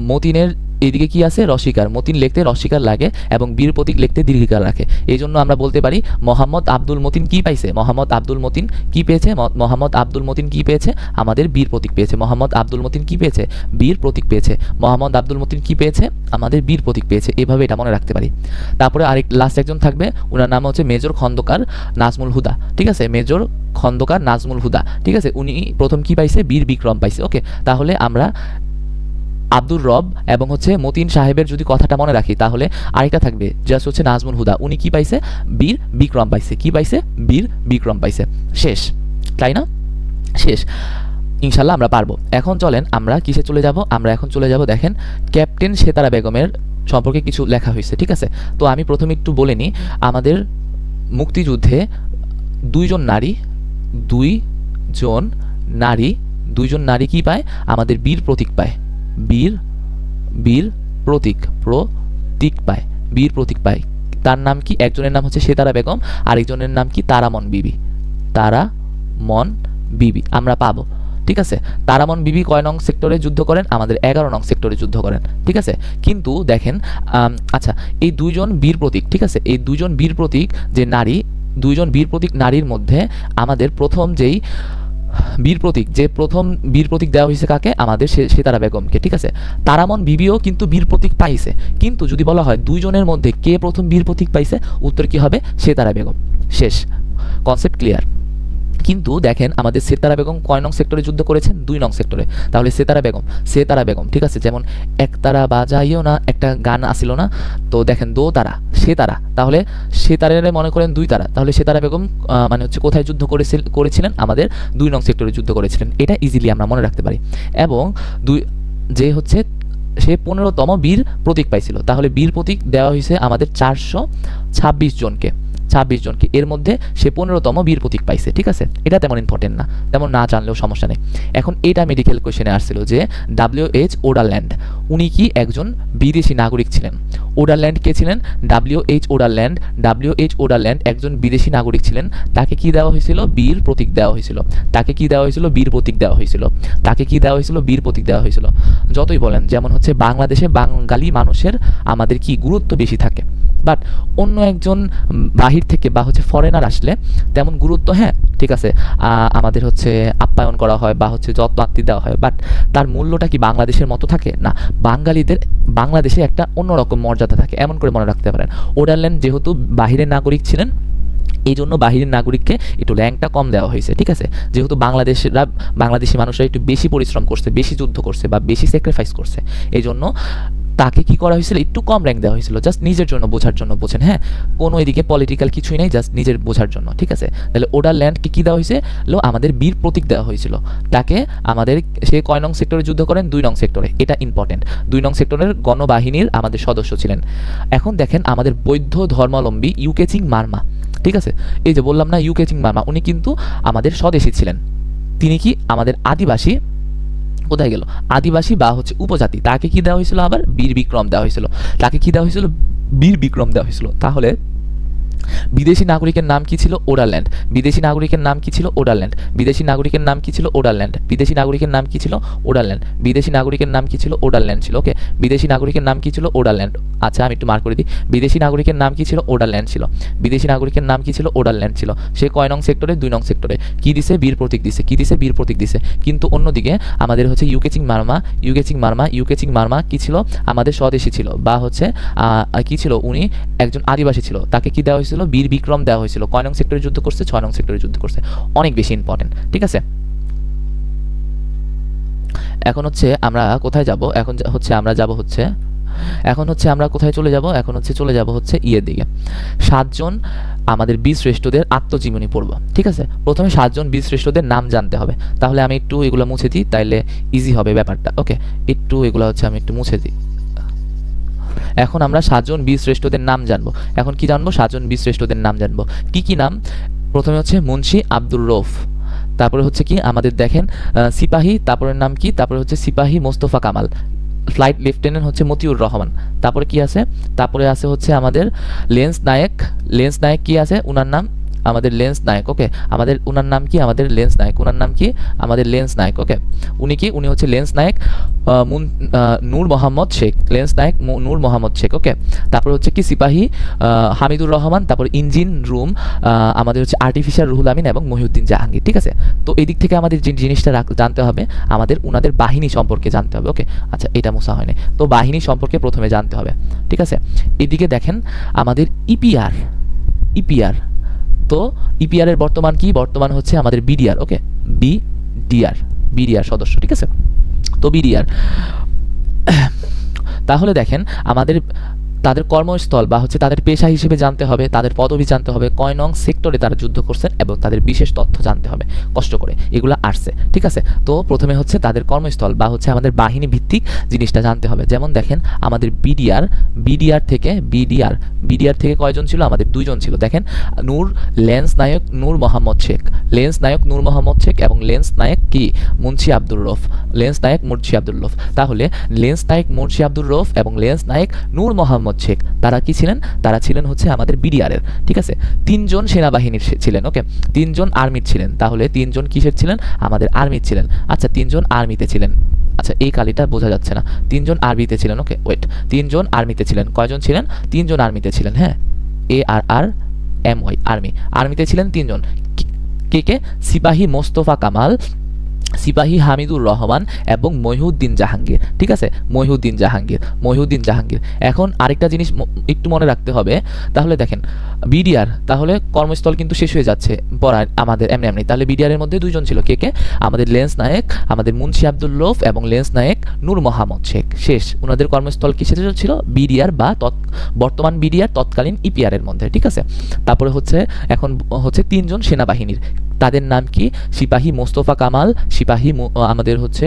মতিনের এইদিকে কি আছে রসিকার, মতিন লিখতে রসিকার লাগে এবং বীর প্রতীক লিখতে দীর্ঘিকার রাখে। এই জন্য আমরা বলতে পারি মোহাম্মদ আব্দুল মতিন কি পাইছে, মোহাম্মদ আব্দুল মতিন কি পেয়েছে, মোহাম্মদ আব্দুল মতিন কি পেয়েছে, আমাদের বীর প্রতীক পেয়েছে। মোহাম্মদ আব্দুল মতিন কি পেয়েছে, বীর প্রতীক পেয়েছে। মোহাম্মদ আব্দুল মতিন কি পেয়েছে, আমাদের বীর প্রতীক পেয়েছে। এভাবে এটা মনে রাখতে পারি। তারপরে আরেক লাস্ট একজন থাকবে, ওনার নাম হচ্ছে মেজর খন্দকার নাজমুল হুদা, ঠিক আছে, মেজর খন্দকার নাজমুল হুদা, ঠিক আছে। উনি প্রথম কি পাইছে, বীর বিক্রম পাইছে। ওকে, তাহলে আমরা আব্দুর রব এবং হচ্ছে মতিন সাহেবের যদি কথাটা মনে রাখি, তাহলে আরেকটা থাকবে জাস্ট হচ্ছে নাজমুল হুদা, উনি কি পাইছে, বীর বিক্রম পাইছে। কি পাইছে, বীর বিক্রম পাইছে। শেষ, তাই না? শেষ। ইনশাল্লাহ আমরা পারবো। এখন চলেন আমরা কিসে চলে যাব, আমরা এখন চলে যাব, দেখেন ক্যাপ্টেন সেতারা বেগমের সম্পর্কে কিছু লেখা হয়েছে, ঠিক আছে। তো আমি প্রথমে একটু বলে নিই, আমাদের মুক্তিযুদ্ধে দুইজন নারী কি পায়, আমাদের বীর প্রতীক পায়, বীর প্রতীক পায়, বীর প্রতীক পায়। তার নাম কি, একজনের নাম হচ্ছে সেতারা বেগম, আরেকজনের নাম কি তারামন বিবি। আমরা পাবো, ঠিক আছে। তারামন বিবি কয় নং সেক্টরে যুদ্ধ করেন, আমাদের 11 নং সেক্টরে যুদ্ধ করেন, ঠিক আছে। কিন্তু দেখেন আচ্ছা, এই দুইজন বীর প্রতীক, ঠিক আছে, এই দুইজন বীর প্রতীক যে নারী, দুইজন বীর প্রতীক নারীর মধ্যে আমাদের প্রথম বীর প্রতীক দেওয়া হয়েছে কাকে, আমাদের সেতারা বেগমকে, ঠিক আছে। তারামন বিবিও কিন্তু বীর প্রতীক পাইছে, কিন্তু যদি বলা হয় দুইজনের মধ্যে কে প্রথম বীর প্রতীক পাইছে, উত্তর কি হবে, সেতারা বেগম। শেষ, কনসেপ্ট ক্লিয়ার। কিন্তু দেখেন আমাদের সেতারা বেগম কয় নং সেক্টরে যুদ্ধ করেছেন, 2 নং সেক্টরে। তাহলে সেতারা বেগম, ঠিক আছে, যেমন একতারা বাজাইও না একটা গান আসিল না, তো দেখেন দো তারা সেতারা, তাহলে সেতারে মনে করেন 2 তারা, তাহলে সেতারা বেগম মানে হচ্ছে কোথায় যুদ্ধ করেছিলেন, আমাদের 2 নং সেক্টরে যুদ্ধ করেছিলেন। এটা ইজিলি আমরা মনে রাখতে পারি। এবং সে 15তম বীর প্রতীক পাইছিল, তাহলে বীর প্রতীক দেওয়া হয়েছে আমাদের 426 জনকে, এর মধ্যে সে 15তম বীর প্রতীক পাইছে, ঠিক আছে। এটা তেমন ইম্পর্টেন্ট না, তেমন না জানলেও সমস্যা নেই। এখন এটা মেডিকেল কোশ্চেনে আসছিল যে WH ওডারল্যান্ড উনি কি একজন বিদেশি নাগরিক ছিলেন। ওডারল্যান্ড কে ছিলেন, WH ওডারল্যান্ড একজন বিদেশি নাগরিক ছিলেন। তাকে কি দেওয়া হয়েছিল, বীর প্রতীক দেওয়া হয়েছিল। বীর প্রতীক দেওয়া হয়েছিল। যতই বলেন, যেমন হচ্ছে বাংলাদেশে বাঙালি মানুষের আমাদের কি গুরুত্ব বেশি থাকে, বাট অন্য একজন বাহির থেকে বা হচ্ছে ফরেনার আসলে তেমন গুরুত্ব, হ্যাঁ ঠিক আছে, আমাদের হচ্ছে আপ্যায়ন করা হয় বা হচ্ছে যত্ন আত্তি দেওয়া হয়, বাট তার মূল্যটা কি বাংলাদেশের মতো থাকে না। বাঙালিদের বাংলাদেশে একটা অন্যরকম মর্যাদা থাকে, এমন করে মনে রাখতে পারেন। ওডারল্যান্ড যেহেতু বাহিরের নাগরিক ছিলেন, এই জন্য বাহিরের নাগরিককে একটু র্যাঙ্কটা কম দেওয়া হয়েছে, ঠিক আছে। যেহেতু বাংলাদেশি মানুষরা একটু বেশি পরিশ্রম করছে, বেশি যুদ্ধ করছে বা বেশি স্যাক্রিফাইস করছে, এই জন্য তাকে কি করা হয়েছিল, একটু কম র্যাঙ্ক দেওয়া হয়েছিল, জাস্ট নিজের জন্য, বোঝার জন্য, বোঝেন, হ্যাঁ, কোনো এদিকে পলিটিক্যাল কিছুই নেই, জাস্ট নিজের বোঝার জন্য, ঠিক আছে। তাহলে ওডারল্যান্ডকে কি দেওয়া হয়েছিল, আমাদের বীর প্রতীক দেওয়া হয়েছিল তাকে। সে কয় নং সেক্টরে যুদ্ধ করেন, 2 নং সেক্টরে। এটা ইম্পর্টেন্ট, 2 নং সেক্টরের গণবাহিনীর আমাদের সদস্য ছিলেন। এখন দেখেন আমাদের বৌদ্ধ ধর্মাবলম্বী ইউকেচিং মার্মা, ঠিক আছে, এই যে বললাম না ইউকেচিং মার্মা, উনি কিন্তু আমাদের স্বদেশী ছিলেন। তিনি কি আমাদের আদিবাসী, কোথায় গেল, আদিবাসী বা হচ্ছে উপজাতি, তাকে কি দেওয়া হয়েছিল, আবার বীর বিক্রম দেওয়া হয়েছিল। তাহলে বিদেশি নাগরিকের নাম কি ছিল, ওডারল্যান্ড। বিদেশি নাগরিকের নাম কি ছিল, ওডারল্যান্ড। ছিল, ওকে। বিদেশি নাগরিকের নাম কি ছিল, ওডারল্যান্ড। আচ্ছা, আমি একটু মার্ক করে দিই, বিদেশি নাগরিকের নাম কি ছিল, ওডারল্যান্ড ছিল। সে কয় নং সেক্টরে, 2 নং সেক্টরে। কি দিছে, বীর প্রতীক দিছে। কিন্তু অন্যদিকে আমাদের হচ্ছে ইউকেচিং মার্মা কি ছিল, আমাদের স্বদেশী ছিল বা হচ্ছে কি ছিল, উনি একজন আদিবাসী ছিল। তাকে কি দেওয়া হয়েছিল, বীর বিক্রম দেওয়া হয়েছিল। কয় নং সেক্টরে যুদ্ধ করছে, 6 নং সেক্টরে যুদ্ধ করছে। অনেক বেশি ইম্পর্টেন্ট, ঠিক আছে। এখন হচ্ছে আমরা কোথায় যাব, এখন হচ্ছে আমরা কোথায় চলে যাব, ইয়ের দিকে। 7 জন আমাদের বীর শ্রেষ্ঠদের আত্মজীবনী পড়ব, ঠিক আছে। প্রথমে 7 জন বীর শ্রেষ্ঠদের নাম জানতে হবে। তাহলে আমি একটু এগুলো মুছে দিই, তাইলে ইজি হবে ব্যাপারটা, ওকে। এগুলো হচ্ছে আমি একটু মুছে দিই। এখন আমরা 7 জন বীর শ্রেষ্ঠদের নাম জানবো। এখন কি জানবো, 7 জন বীর শ্রেষ্ঠদের নাম জানবো। কি নাম, প্রথমে হচ্ছে মুন্সি আব্দুর রৌফ, তারপরে হচ্ছে কি আমাদের দেখেন সিপাহী, তারপরে নাম কি, তারপরে হচ্ছে সিপাহী মোস্তফা কামাল, ফ্লাইট লেফটেন্যান্ট হচ্ছে মতিউর রহমান। তারপরে কি আছে, তারপরে আছে হচ্ছে আমাদের লেন্স নায়েক কি আছে, উনার নাম আমাদের লেন্স নায়ক, ওকে। আমাদের উনার নাম কি? আমাদের লেন্স নায়ক। উনার নাম কি? আমাদের লেন্স নায়ক, ওকে। উনি কি? উনি হচ্ছে লেন্স নায়ক নূর মোহাম্মদ শেখ, লেন্স নায়ক নূর মোহাম্মদ শেখ, ওকে। তারপর হচ্ছে কি সিপাহী হামিদুর রহমান, তারপর ইঞ্জিন রুম আমাদের হচ্ছে আর্টিফিশিয়াল রুহুল আমিন এবং মহিউদ্দিন জাহাঙ্গীর, ঠিক আছে। তো এই দিক থেকে আমাদের যে জিনিসটা জানতে হবে, আমাদের উনাদের বাহিনী সম্পর্কে জানতে হবে, ওকে। আচ্ছা, এটা মোছা হয়নি, তো বাহিনী সম্পর্কে প্রথমে জানতে হবে, ঠিক আছে। এদিকে দেখেন আমাদের ইপিআর, তো ইপিআর এর বর্তমান কি? বর্তমান হচ্ছে আমাদের বিডিআর, ওকে। বিডিআর সদস্য, ঠিক আছে। তো বিডিআর, তাহলে দেখেন আমাদের তাদের কর্মস্থল বা হচ্ছে তাদের পেশা হিসেবে জানতে হবে, তাদের পদবি জানতে হবে, কয় নং সেক্টরে তারা যুদ্ধ করছেন এবং তাদের বিশেষ তথ্য জানতে হবে কষ্ট করে, এগুলো আসছে, ঠিক আছে। তো প্রথমে হচ্ছে তাদের কর্মস্থল বা হচ্ছে আমাদের বাহিনী ভিত্তিক জিনিসটা জানতে হবে। যেমন দেখেন আমাদের বিডিআর থেকে কয়জন ছিল? আমাদের 2 জন ছিল। দেখেন লেন্স নায়ক নূর মোহাম্মদ শেখ এবং লেন্স নায়ক কি? মুন্সি আব্দুর রউফ। তাহলে লেন্স নায়ক মুন্সি আব্দুর রউফ এবং লেন্স নায়ক নূর মোহাম্মদ শেখ তারা কি ছিলেন? তারা ছিলেন হচ্ছে আমাদের বিডিআর এর, ঠিক আছে। 3 জন সেনাবাহিনীর ছিলেন, ওকে। 3 জন আর্মির ছিলেন। তাহলে 3 জন কিসের ছিলেন? আমাদের আর্মির ছিলেন। আচ্ছা, 3 জন আর্মিতে ছিলেন। আচ্ছা, এই কালিটা বোঝা যাচ্ছে না। 3 জন আর্মিতে ছিলেন, ওকে। ওয়েট, 3 জন আর্মিতে ছিলেন। কয়জন ছিলেন? 3 জন আর্মিতে ছিলেন, হ্যাঁ। ARRMY, আর্মিতে ছিলেন 3 জন। কে? সিপাহী মোস্তফা কামাল, সিপাহী হামিদুর রহমান এবং মহিউদ্দিন জাহাঙ্গীর, ঠিক আছে। মহিউদ্দিন জাহাঙ্গীর। এখন আরেকটা জিনিস একটু মনে রাখতে হবে। তাহলে দেখেন বিডিআর, তাহলে কর্মস্থল কিন্তু শেষ হয়ে যাচ্ছে পড়া আমাদের এমনি। তাহলে বিডিআর এর মধ্যে 2 জন ছিল। কে? আমাদের লেন্স নায়ক আমাদের মুন্সি আব্দুল রউফ এবং লেন্স নায়ক নূর মোহাম্মদ শেখ। শেষ, ওনাদের কর্মস্থল কিসের ছিল? বিডিআর বা বর্তমান বিডিআর তৎকালীন ইপিআর এর মধ্যে, ঠিক আছে। তারপরে হচ্ছে এখন হচ্ছে 3 জন সেনাবাহিনীর, তাদের নাম কি? সিপাহী মোস্তফা কামাল, আমাদের হচ্ছে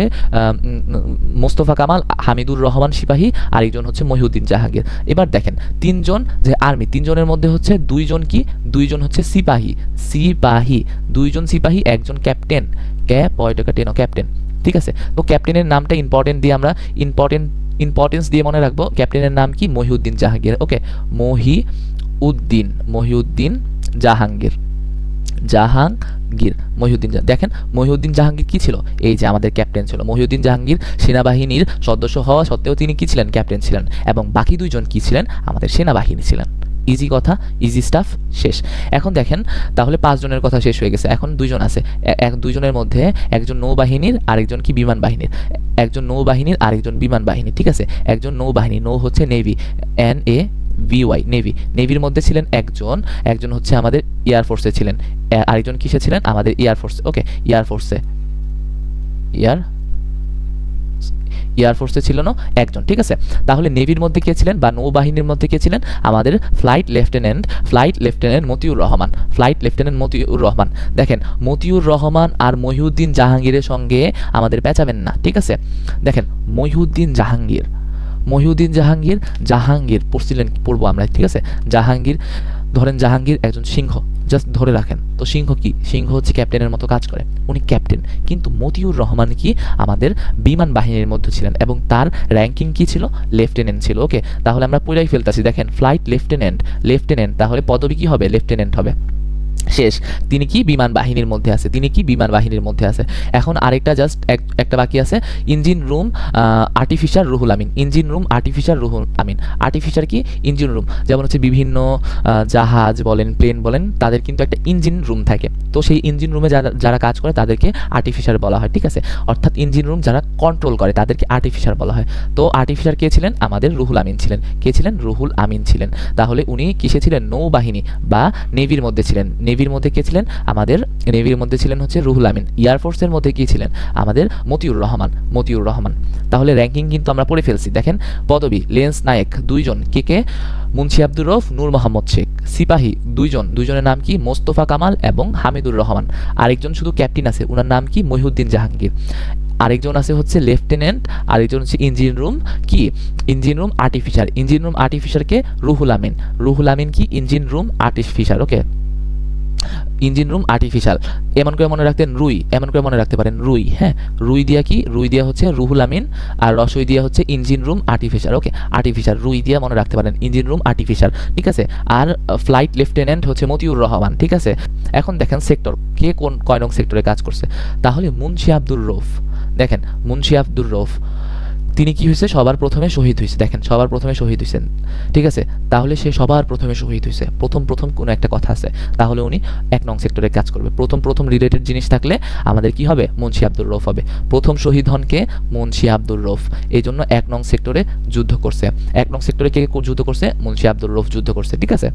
মোস্তফা কামাল, হামিদুর রহমান সিপাহী, আরেকজন হচ্ছে মহিউদ্দিন জাহাঙ্গীর। এবার দেখেন 3 জন যে আর্মি, 3 জনের মধ্যে হচ্ছে 2 জন কি? 2 জন হচ্ছে সিপাহী 2 জন সিপাহী, একজন ক্যাপ্টেন, ক্যাপ্টেন, ঠিক আছে। তো ক্যাপ্টেনের নামটা ইম্পর্টেন্ট দিয়ে আমরা ইম্পর্টেন্স দিয়ে মনে রাখবো। ক্যাপ্টেনের নাম কি? মহিউদ্দিন জাহাঙ্গীর, ওকে। মহিউদ্দিন জাহাঙ্গীর। দেখেন মহিউদ্দিন জাহাঙ্গীর কি ছিল? এই যে আমাদের ক্যাপ্টেন ছিল। মহিউদ্দিন জাহাঙ্গীর সেনাবাহিনীর সদস্য হওয়া সত্ত্বেও তিনি কি ছিলেন? ক্যাপ্টেন ছিলেন। এবং বাকি 2 জন কি ছিলেন? আমাদের সেনাবাহিনী ছিলেন। ইজি কথা, ইজি স্টাফ, শেষ। এখন দেখেন তাহলে 5 জনের কথা শেষ হয়ে গেছে। এখন 2 জন আছে। 2 জনের মধ্যে একজন নৌবাহিনীর, আরেকজন কি? বিমান বাহিনীর। একজন নৌবাহিনীর, আরেকজন বিমান বাহিনী, ঠিক আছে। একজন নৌবাহিনী, নৌ হচ্ছে নেভি, NAVY, নেভির মধ্যে ছিলেন একজন হচ্ছে আমাদের এয়ারফোর্সে ছিলেন, আরেকজন কিসে ছিলেন? আমাদের এয়ারফোর্সে, ওকে। এয়ারফোর্সে ছিল না একজন, ঠিক আছে। তাহলে নেভির মধ্যে কে ছিলেন বা নৌবাহিনীর মধ্যে কে ছিলেন? আমাদের ফ্লাইট লেফটেন্যান্ট মতিউর রহমান। দেখেন মতিউর রহমান আর মহিউদ্দিন জাহাঙ্গীরের সঙ্গে আমাদের পেঁচাবেন না, ঠিক আছে। দেখেন মহিউদ্দিন জাহাঙ্গীর পড়বো আমরা, ঠিক আছে। জাহাঙ্গীর একজন সিংহ, জাস্ট ধরে রাখেন তো। সিংহ কি? সিংহ হচ্ছে ক্যাপ্টেনের মতো কাজ করে, উনি ক্যাপ্টেন। কিন্তু মতিউর রহমান কি? আমাদের বিমান বাহিনীর মধ্যে ছিলেন এবং তার র্যাঙ্কিং কি ছিল? লেফটেন্যান্ট ছিল, ওকে। তাহলে আমরা পুরাই ফেলতেছি। দেখেন ফ্লাইট লেফটেন্যান্ট, তাহলে পদবি কি হবে? লেফটেন্যান্ট হবে। শেষ, তিনি কি? বিমান বাহিনীর মধ্যে আছে। এখন আরেকটা জাস্ট একটা বাকি আছে, engine room artificial Ruhul Amin. Artificial কি? Engine room. যেমন হচ্ছে বিভিন্ন জাহাজ বলেন, প্লেন বলেন, তাদের কিন্তু একটা ইঞ্জিন রুম থাকে। তো সেই ইঞ্জিন রুমে যারা কাজ করে তাদেরকে আর্টিফিশিয়াল বলা হয়, ঠিক আছে। অর্থাৎ ইঞ্জিন রুম যারা কন্ট্রোল করে তাদেরকে আর্টিফিশিয়াল বলা হয়। তো আর্টিফিশিয়াল কে ছিলেন? আমাদের রুহুল আমিন ছিলেন। কে ছিলেন? রুহুল আমিন ছিলেন। তাহলে উনি কিসে ছিলেন? নৌবাহিনী বা নেভির মধ্যে ছিলেন। নেভির মধ্যে কে ছিলেন? আমাদের নেভির মধ্যে ছিলেন হচ্ছে রুহুল আমিন। এয়ারফোর্সের মধ্যে কি ছিলেন? আমাদের মতিউর রহমান। তাহলে র্যাঙ্কিং কিন্তু আমরা পড়ে ফেলছি। দেখেন পদবি লেন্স নায়ক 2 জন, কে? মুন্সি আব্দুর রউফ, নূর মোহাম্মদ শেখ। সিপাহী 2 জন, 2 জনের নাম কি? মোস্তফা কামাল এবং হামিদুর রহমান। আরেকজন শুধু ক্যাপ্টেন আছে, ওনার নাম কি? মহিউদ্দিন জাহাঙ্গীর। আরেকজন আছে হচ্ছে লেফটেন্যান্ট, আরেকজন হচ্ছে ইঞ্জিন রুম আর্টিফিশিয়াল কে? রুহুল আমিন কি? ইঞ্জিন রুম আর্টিফিশিয়াল, ওকে। ইঞ্জিন রুম আর্টিফিশিয়াল, এমন করে মনে রাখতেন রুই, এমন করে মনে রাখতে পারেন রুই। হ্যাঁ, রুই দিয়া কি, রুই দিয়া হচ্ছে রুহুল আমিন, আর রসই দিয়া হচ্ছে ইঞ্জিন রুম আর্টিফিশিয়াল। ওকে, আর্টিফিশিয়াল রুই দিয়া মনে রাখতে পারেন ইঞ্জিন রুম আর্টিফিশিয়াল, ঠিক আছে। আর ফ্লাইট লেফটেন্যান্ট হচ্ছে মতিউর রহমান, ঠিক আছে। এখন দেখেন সেক্টর, কে কোন কয় নং সেক্টরে কাজ করছে। তাহলে মুন্সি আব্দুর রউফ, দেখেন মুন্সি আব্দুর রউফ তিনি কি হয়েছে, সবার প্রথমে শহীদ হয়েছে। দেখেন সবার প্রথমে শহীদ হয়েছেন, ঠিক আছে। তাহলে সে সবার প্রথমে শহীদ হয়েছে, প্রথম কোনো একটা কথা আছে, তাহলে উনি 1 নং সেক্টরে কাজ করবে। প্রথম রিলেটেড জিনিস থাকলে আমাদের কি হবে, মুন্সি আব্দুর রউফ হবে। প্রথম শহীদ হন কে, মুন্সি আব্দুর রউফ, এই জন্য 1 নং সেক্টরে যুদ্ধ করছে। 1 নং সেক্টরে কে যুদ্ধ করছে, মুন্সি আব্দুর রউফ যুদ্ধ করছে, ঠিক আছে।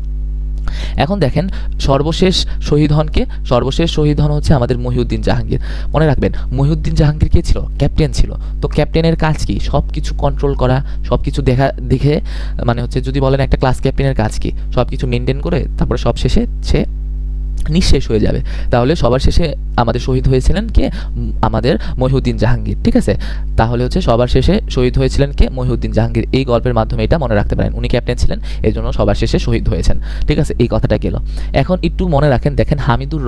এখন দেখেন সর্বশেষ শহীদ হন কে, সর্বশেষ শহীদ হন হচ্ছে আমাদের মহিউদ্দিন জাহাঙ্গীর। মনে রাখবেন মহিউদ্দিন জাহাঙ্গীর কে ছিল, ক্যাপ্টেন ছিল। তো ক্যাপ্টেনের কাজ কি, সবকিছু কন্ট্রোল করা, সবকিছু দেখে মানে হচ্ছে যদি বলেন একটা ক্লাস ক্যাপ্টেনের কাজ কি, সবকিছু মেনটেন করে তারপরে সব শেষে সে নিঃশেষ হয়ে যাবে। তাহলে সবার শেষে আমাদের শহীদ হয়েছিলেন কে, আমাদের মহিউদ্দিন জাহাঙ্গীর, ঠিক আছে। তাহলে হচ্ছে সবার শেষে শহীদ হয়েছিলেন কে, মহিউদ্দিন জাহাঙ্গীর। এই গল্পের মাধ্যমে এটা মনে রাখতে পারেন, উনি ক্যাপ্টেন ছিলেন, এই জন্য সবার শেষে শহীদ হয়েছেন, ঠিক আছে। এই কথাটা গেল। এখন একটু মনে রাখেন, দেখেন হামিদুর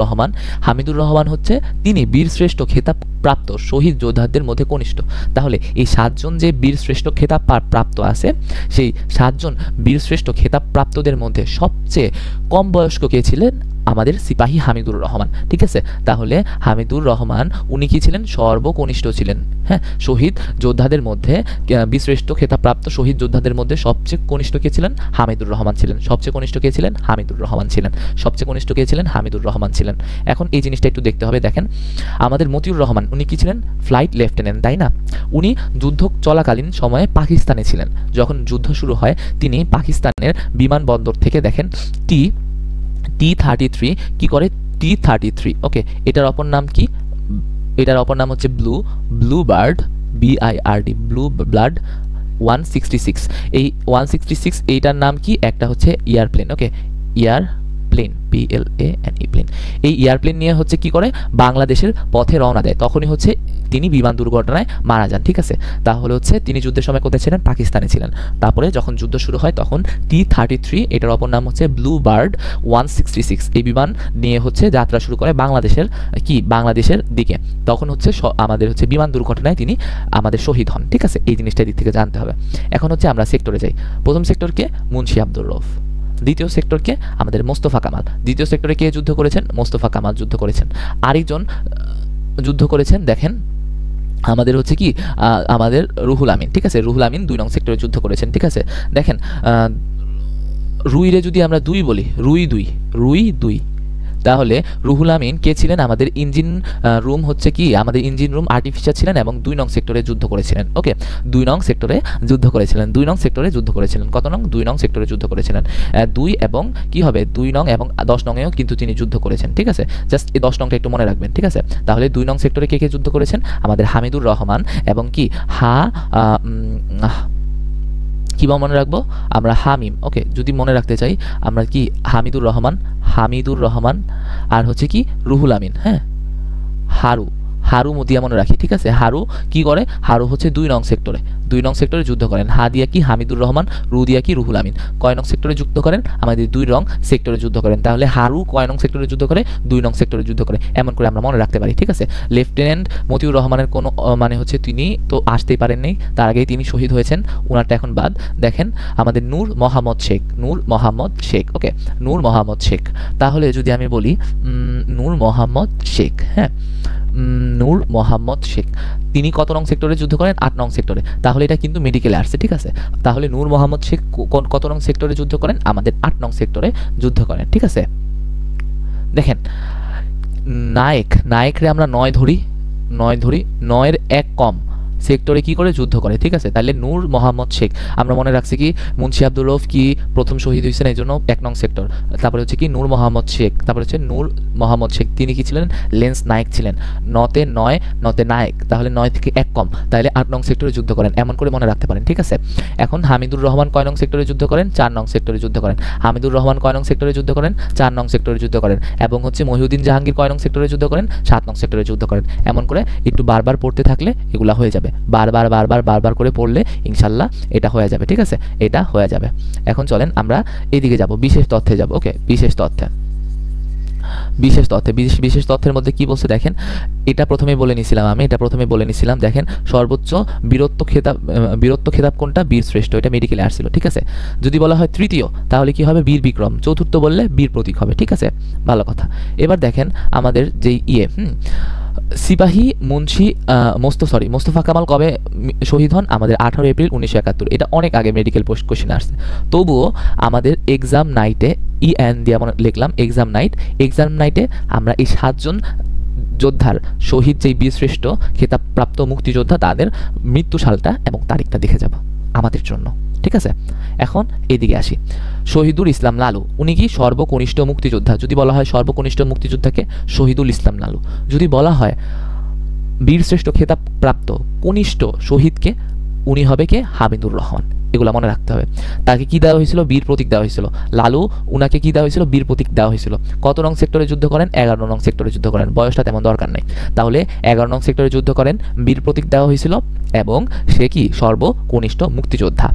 রহমান হচ্ছে তিনি বীরশ্রেষ্ঠ খেতাব প্রাপ্ত শহীদ যোদ্ধাদের মধ্যে কনিষ্ঠ। তাহলে এই 7 জন যে বীরশ্রেষ্ঠ খেতাব প্রাপ্ত আছে, সেই 7 জন বীরশ্রেষ্ঠ খেতাব প্রাপ্তদের মধ্যে সবচেয়ে কম বয়স্ক কে ছিলেন, আমাদের সিপাহী হামিদুর রহমান, ঠিক আছে। তাহলে হামিদুর রহমান উনি কি ছিলেন, সর্বকনিষ্ঠ ছিলেন। হ্যাঁ, শহীদ যোদ্ধাদের মধ্যে বীরশ্রেষ্ঠ খেতাবপ্রাপ্ত শহীদ যোদ্ধাদের মধ্যে সবচেয়ে কনিষ্ঠ কে ছিলেন, হামিদুর রহমান ছিলেন। সবচেয়ে কনিষ্ঠ কে ছিলেন, হামিদুর রহমান ছিলেন। সবচেয়ে কনিষ্ঠ কে ছিলেন, হামিদুর রহমান ছিলেন। এখন এই জিনিসটা একটু দেখতে হবে। দেখেন আমাদের মতিউর রহমান উনি কি ছিলেন, ফ্লাইট লেফটেন্যান্ট, তাই না। উনি যুদ্ধ চলাকালীন সময়ে পাকিস্তানে ছিলেন। যখন যুদ্ধ শুরু হয় তিনি পাকিস্তানের বিমানবন্দর থেকে দেখেন T-33 কি করে, T-33, ওকে। এটার অপর নাম কি, এটার অপর নাম হচ্ছে blue bird, BIRD, blue bird 166। এই 166 এইটার নাম কি, একটা হচ্ছে এয়ারপ্লেন, ওকে, এয়ারপ্লেন, PLANE প্লেন। এই এয়ারপ্লেন নিয়ে হচ্ছে কি করে, বাংলাদেশের পথে রওনা দেয়। তখনই হচ্ছে তিনি বিমান দুর্ঘটনায় মারা যান, ঠিক আছে। তাহলে হচ্ছে তিনি যুদ্ধের সময় কোথায় ছিলেন, পাকিস্তানে ছিলেন। তারপরে যখন যুদ্ধ শুরু হয় তখন T-33, এটার অপর নাম হচ্ছে ব্লু বার্ড 166, এই বিমান নিয়ে হচ্ছে যাত্রা শুরু করে বাংলাদেশের দিকে। তখন হচ্ছে আমাদের হচ্ছে বিমান দুর্ঘটনায় তিনি আমাদের শহীদ হন, ঠিক আছে। এই জিনিসটা দিক থেকে জানতে হবে। এখন হচ্ছে আমরা সেক্টরে যাই। প্রথম সেক্টরকে মুন্সি আব্দুর রউফ, দ্বিতীয় সেক্টরকে আমাদের মোস্তফা কামাল। দ্বিতীয় সেক্টরে কে যুদ্ধ করেছেন, মোস্তফা কামাল যুদ্ধ করেছেন। আরেকজন যুদ্ধ করেছেন, দেখেন আমাদের হচ্ছে কি, আমাদের রুহুল আমিন, ঠিক আছে। রুহুল আমিন 2 নং সেক্টরে যুদ্ধ করেছেন, ঠিক আছে। দেখেন রুইরে যদি আমরা 2 বলি, রুই 2, তাহলে রুহুল আমিন কে ছিলেন, আমাদের ইঞ্জিন রুম হচ্ছে কি, আমাদের ইঞ্জিন রুম আর্টিফিশিয়াল ছিলেন এবং 2 নং সেক্টরে যুদ্ধ করেছিলেন, ওকে। 2 নং সেক্টরে যুদ্ধ করেছিলেন, 2 নং সেক্টরে যুদ্ধ করেছিলেন। কত নং, 2 নং সেক্টরে যুদ্ধ করেছিলেন। 2 এবং কি হবে, 2 নং এবং 10 নংয়েও কিন্তু তিনি যুদ্ধ করেছেন, ঠিক আছে। জাস্ট এই 10 নংটা একটু মনে রাখবেন, ঠিক আছে। তাহলে 2 নং সেক্টরে কে কে যুদ্ধ করেছেন, আমাদের হামিদুর রহমান এবং কি কি মনে রাখবো আমরা, হামিম, ওকে। যদি মনে রাখতে চাই আমরা কি, হামিদুর রহমান আর হচ্ছে কি রুহুল আমিন, হ্যাঁ, হারু মুদিয়া মনে রাখি, ঠিক আছে। হারু কি করে, হারু হচ্ছে 2 নং সেক্টরে, 2 নং সেক্টরে যুদ্ধ করেন। হা দিয়া কি, হামিদুর রহমান, রু দিয়া কি, রুহুল আমিন। কয় নং সেক্টরে যুদ্ধ করেন, আমাদের 2 নং সেক্টরে যুদ্ধ করেন। তাহলে হারু কয় নং সেক্টরে যুদ্ধ করে, 2 নং সেক্টরে যুদ্ধ করে, এমন করে আমরা মনে রাখতে পারি, ঠিক আছে। লেফটেন্যান্ট মতিউর রহমানের কোনো মানে হচ্ছে তিনি তো আসতেই পারেননি, তার আগেই তিনি শহীদ হয়েছেন, ওনারটা এখন বাদ। দেখেন আমাদের নূর মোহাম্মদ শেখ, ওকে, নূর মোহাম্মদ শেখ। তাহলে যদি আমি বলি নূর মোহাম্মদ শেখ, হ্যাঁ, নূর মোহাম্মদ শেখ তিনি কত নং সেক্টরে যুদ্ধ করেন, 8 নং সেক্টরে। তাহলে এটা কিন্তু মেডিকেলে আসছে, ঠিক আছে। তাহলে নূর মোহাম্মদ শেখ কত নং সেক্টরে যুদ্ধ করেন, আমাদের 8 নং সেক্টরে যুদ্ধ করেন, ঠিক আছে। দেখেন নায়করে আমরা 9 ধরি, 9-এর 1 কম সেক্টরে কি করে যুদ্ধ করে, ঠিক আছে। তাহলে নূর মোহাম্মদ শেখ আমরা মনে রাখছি কি, মুন্সি আব্দুর রউফ কি প্রথম শহীদ হয়েছেন, এই জন্য 1 নং সেক্টর। তারপরে হচ্ছে কি নূর মোহাম্মদ শেখ, তারপরে হচ্ছে নূর মোহাম্মদ শেখ তিনি কি ছিলেন, লেন্স নায়ক ছিলেন। 9-তে 9 নায়ক, তাহলে 9 থেকে 1 কম, তাহলে 8 নং সেক্টরে যুদ্ধ করেন, এমন করে মনে রাখতে পারেন, ঠিক আছে। এখন হামিদুর রহমান কয় নং সেক্টরে যুদ্ধ করেন, 4 নং সেক্টরে যুদ্ধ করেন। হামিদুর রহমান কয় নং সেক্টরে যুদ্ধ করেন, 4 নং সেক্টরে যুদ্ধ করেন। এবং হচ্ছে মহিউদ্দিন জাহাঙ্গীর কয় নং সেক্টরে যুদ্ধ করেন, 7 নং সেক্টরে যুদ্ধ করেন। এমন করে একটু বারবার পড়তে থাকলে এগুলা হয়ে যাবে, বারবার করে পড়লে ইনশাল্লাহ এটা হয়ে যাবে, ঠিক আছে, এটা হয়ে যাবে। এখন চলেন আমরা এইদিকে যাব, বিশেষ তথ্যে যাব, ওকে। বিশেষ তথ্যে বিশেষ তথ্যে বিশেষ তথ্যের মধ্যে কি বলছে দেখেন, এটা প্রথমে বলে নিছিলাম দেখেন সর্বোচ্চ বীরত্ব খেতাব কোনটা, বীর শ্রেষ্ঠ, এটা মেডিকেলে আসছিল, ঠিক আছে। যদি বলা হয় তৃতীয় তাহলে কি হবে, বীর বিক্রম। চতুর্থ বললে বীর প্রতীক হবে, ঠিক আছে, ভালো কথা। এবার দেখেন আমাদের যেই সিপাহী মুন্সি মোস্তফা কামাল কবে শহীদ হন, আমাদের 18 এপ্রিল 1971। এটা অনেক আগে মেডিকেল পোস্ট কোশ্চেন আসছে, তবুও আমাদের এক্সাম নাইটে দিয়ে আমরা লিখলাম এক্সাম নাইটে আমরা এই 7 জন যোদ্ধার শহীদ যেই বীরশ্রেষ্ঠ খেতাবপ্রাপ্ত মুক্তিযোদ্ধা তাদের মৃত্যু সালটা এবং তারিখটা দেখে যাব আমাদের জন্য, ঠিক আছে। এখন এইদিকে আসি, শহীদুল ইসলাম লালু উনি কি সর্বকনিষ্ঠ মুক্তিযোদ্ধা। যদি বলা হয় সর্বকনিষ্ঠ মুক্তিযোদ্ধাকে শহীদুল ইসলাম লালু, যদি বলা হয় বীরশ্রেষ্ঠ খেতাবপ্রাপ্ত কনিষ্ঠ শহীদকে, উনি হবে কে, হামিদুর রহমান। এগুলো মনে রাখতে হবে। তাকে কি দেওয়া হয়েছিল, বীর প্রতীক দেওয়া হয়েছিল। লালু উনাকে কি দেওয়া হয়েছিল, বীর প্রতীক দেওয়া হয়েছিল। কত নং সেক্টরে যুদ্ধ করেন, 11 নং সেক্টরে যুদ্ধ করেন। বয়সটা তেমন দরকার নেই, তাহলে 11 নং সেক্টরে যুদ্ধ করেন, বীর প্রতীক দেওয়া হয়েছিল এবং সে কি সর্বকনিষ্ঠ মুক্তিযোদ্ধা।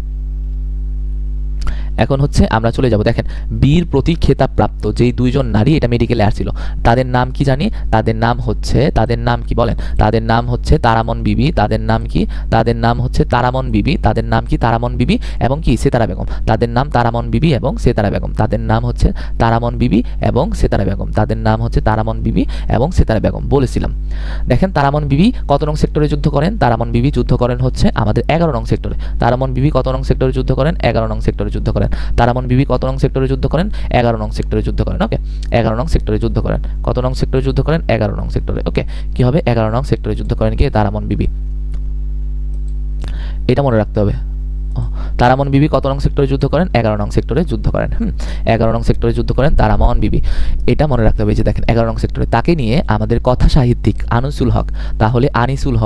এখন হচ্ছে আমরা চলে যাব, দেখেন বীর প্রতীক খেতাব প্রাপ্ত যেই 2 জন নারী, এটা মেডিকেলে আসছিল, তাদের নাম কি জানি, তাদের নাম কি বলেন, তাদের নাম হচ্ছে তারামন বিবি, তাদের নাম কি তারামন বিবি এবং কি সেতারা বেগম। তাদের নাম তারামন বিবি এবং সেতারা বেগম। বলেছিলাম। দেখেন তারামন বিবি কত নং সেক্টরে যুদ্ধ করেন, তারামন বিবি যুদ্ধ করেন হচ্ছে আমাদের 11 নং সেক্টরে। তারামন বিবি কত নং সেক্টরে যুদ্ধ করেন, 11 নং সেক্টরে যুদ্ধ করেন। তারামন বিবি কত নং সেক্টরে যুদ্ধ করেন, 11 নং সেক্টরে যুদ্ধ করেন। ওকে, 11 নং সেক্টরে যুদ্ধ করেন। কত নং সেক্টরে যুদ্ধ করেন, 11 নং সেক্টরে। ওকে, কি হবে, 11 নং সেক্টরে যুদ্ধ করেন কে, তারামন বিবি। এটা মনে রাখতে হবে। তারামন বিবি কত নং সেক্টরে যুদ্ধ করেন, 11 নং সেক্টরে যুদ্ধ করেন। 11 নং সেক্টরে যুদ্ধ করেন তারামন বিবি, এটা মনে রাখতে হবে। যে দেখেন 11 নং সেক্টরে, তাকে নিয়ে আমাদের কথা সাহিত্যিক আনিসুল হক, তাহলে আনিসুল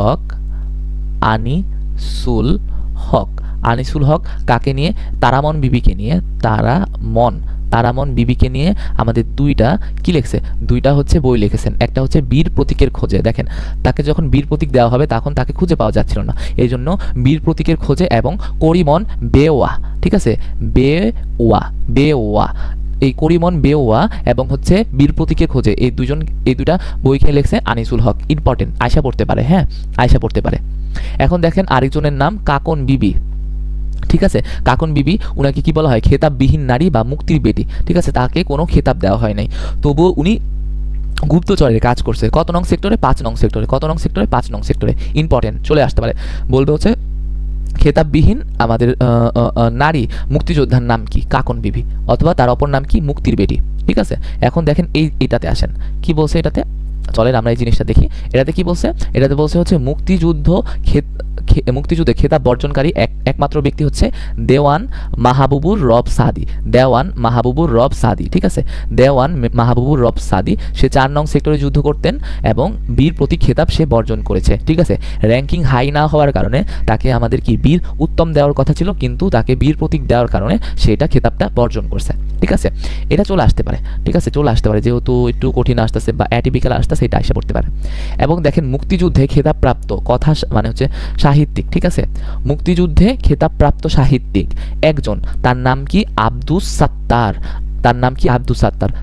হক কাকে নিয়ে, তারামন বিবিকে নিয়ে। তারামন বিবিকে নিয়ে আমাদের 2টা কি লিখছে, 2টা হচ্ছে বই লিখেছেন। একটা হচ্ছে বীর প্রতীকের খোঁজে, দেখেন তাকে যখন বীর প্রতীক দেওয়া হবে তখন তাকে খুঁজে পাওয়া যাচ্ছিল না, এই জন্য বীর প্রতীকের খোঁজে এবং করিমন বেওয়া, ঠিক আছে, বেওয়া এই করিমন বেওয়া এবং হচ্ছে বীর প্রতীকের খোঁজে, এই 2টা বইকে লিখছে আনিসুল হক। ইম্পর্টেন্ট, আয়শা পড়তে পারে, হ্যাঁ আয়শা পড়তে পারে। এখন দেখেন আরেকজনের নাম কাকন বিবি, ঠিক আছে। কাকন বিবি উনাকে কি বলা হয়, খেতাববিহীন নারী বা মুক্তির বেটি, ঠিক আছে। তাকে কোনো খেতাব দেওয়া হয় নাই, তবুও উনি গুপ্তচরের কাজ করছে। কত নং সেক্টরে, 5 নং সেক্টরে। কত নং সেক্টরে, 5 নং সেক্টরে। ইম্পর্টেন্ট, চলে আসতে পারে, বলবে হচ্ছে খেতাববিহীন আমাদের মুক্তিযোদ্ধার নাম কি, কাকন বিবি, অথবা তার অপর নাম কি, মুক্তির বেটি, ঠিক আছে। এখন দেখেন এইটাতে আসেন, কি বলছে এটাতে, চলেন আমরা এই জিনিসটা দেখি। এটাতে কি বলছে, এটাতে বলছে হচ্ছে মুক্তিযুদ্ধে খেতাব বর্জনকারী একমাত্র ব্যক্তি হচ্ছে দেওয়ান মাহবুবুর রব সাদি, ঠিক আছে। দেওয়ান মাহবুবুর রব সাদি, সে 4 নং সেক্টরে যুদ্ধ করতেন এবং বীর প্রতীক খেতাব সে বর্জন করেছে, ঠিক আছে। র্যাঙ্কিং হাই না হওয়ার কারণে তাকে আমাদের কি বীর উত্তম দেওয়ার কথা ছিল, কিন্তু তাকে বীর প্রতীক দেওয়ার কারণে সেটা খেতাবটা বর্জন করছে, ঠিক আছে। এটা চলে আসতে পারে, ঠিক আছে, চলে আসতে পারে, যেহেতু একটু কঠিন আসতেছে বা অ্যাটিপিক্যাল আসতেছে, এটা এসে পড়তে পারে। এবং দেখেন মুক্তিযুদ্ধে খেতাবপ্রাপ্ত কথা মানে হচ্ছে সাহিত্যিক, ঠিক আছে। মুক্তিযুদ্ধে খেতাবপ্রাপ্ত সাহিত্যিক একজন, তার নাম কি, আব্দুস সাত্তার।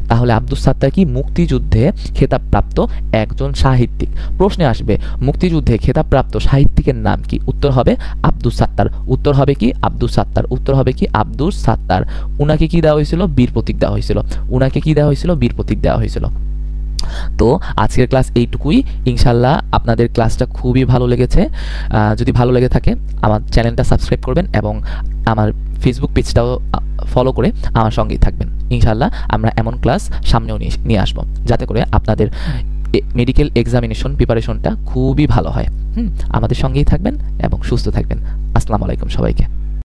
তাহলে আব্দুস সাত্তার কি, মুক্তিযুদ্ধে খেতাবপ্রাপ্ত একজন সাহিত্যিক। প্রশ্নে আসবে মুক্তিযুদ্ধে খেতাবপ্রাপ্ত সাহিত্যিকের নাম কি, উত্তর হবে আব্দুস সাত্তার। উনাকে কি দেওয়া হয়েছিল, বীর প্রতীক দেওয়া হয়েছিল। তো আজকের ক্লাস এইটুকুই। ইনশাল্লাহ আপনাদের ক্লাসটা খুবই ভালো লেগেছে। যদি ভালো লেগে থাকে আমার চ্যানেলটা সাবস্ক্রাইব করবেন এবং আমার ফেসবুক পেজটাও ফলো করে আমার সঙ্গেই থাকবেন। ইনশাল্লাহ আমরা এমন ক্লাস সামনেও নিয়ে আসবো, যাতে করে আপনাদের মেডিকেল এক্সামিনেশন প্রিপারেশনটা খুবই ভালো হয়। আমাদের সঙ্গেই থাকবেন এবং সুস্থ থাকবেন। আসসালামু আলাইকুম সবাইকে।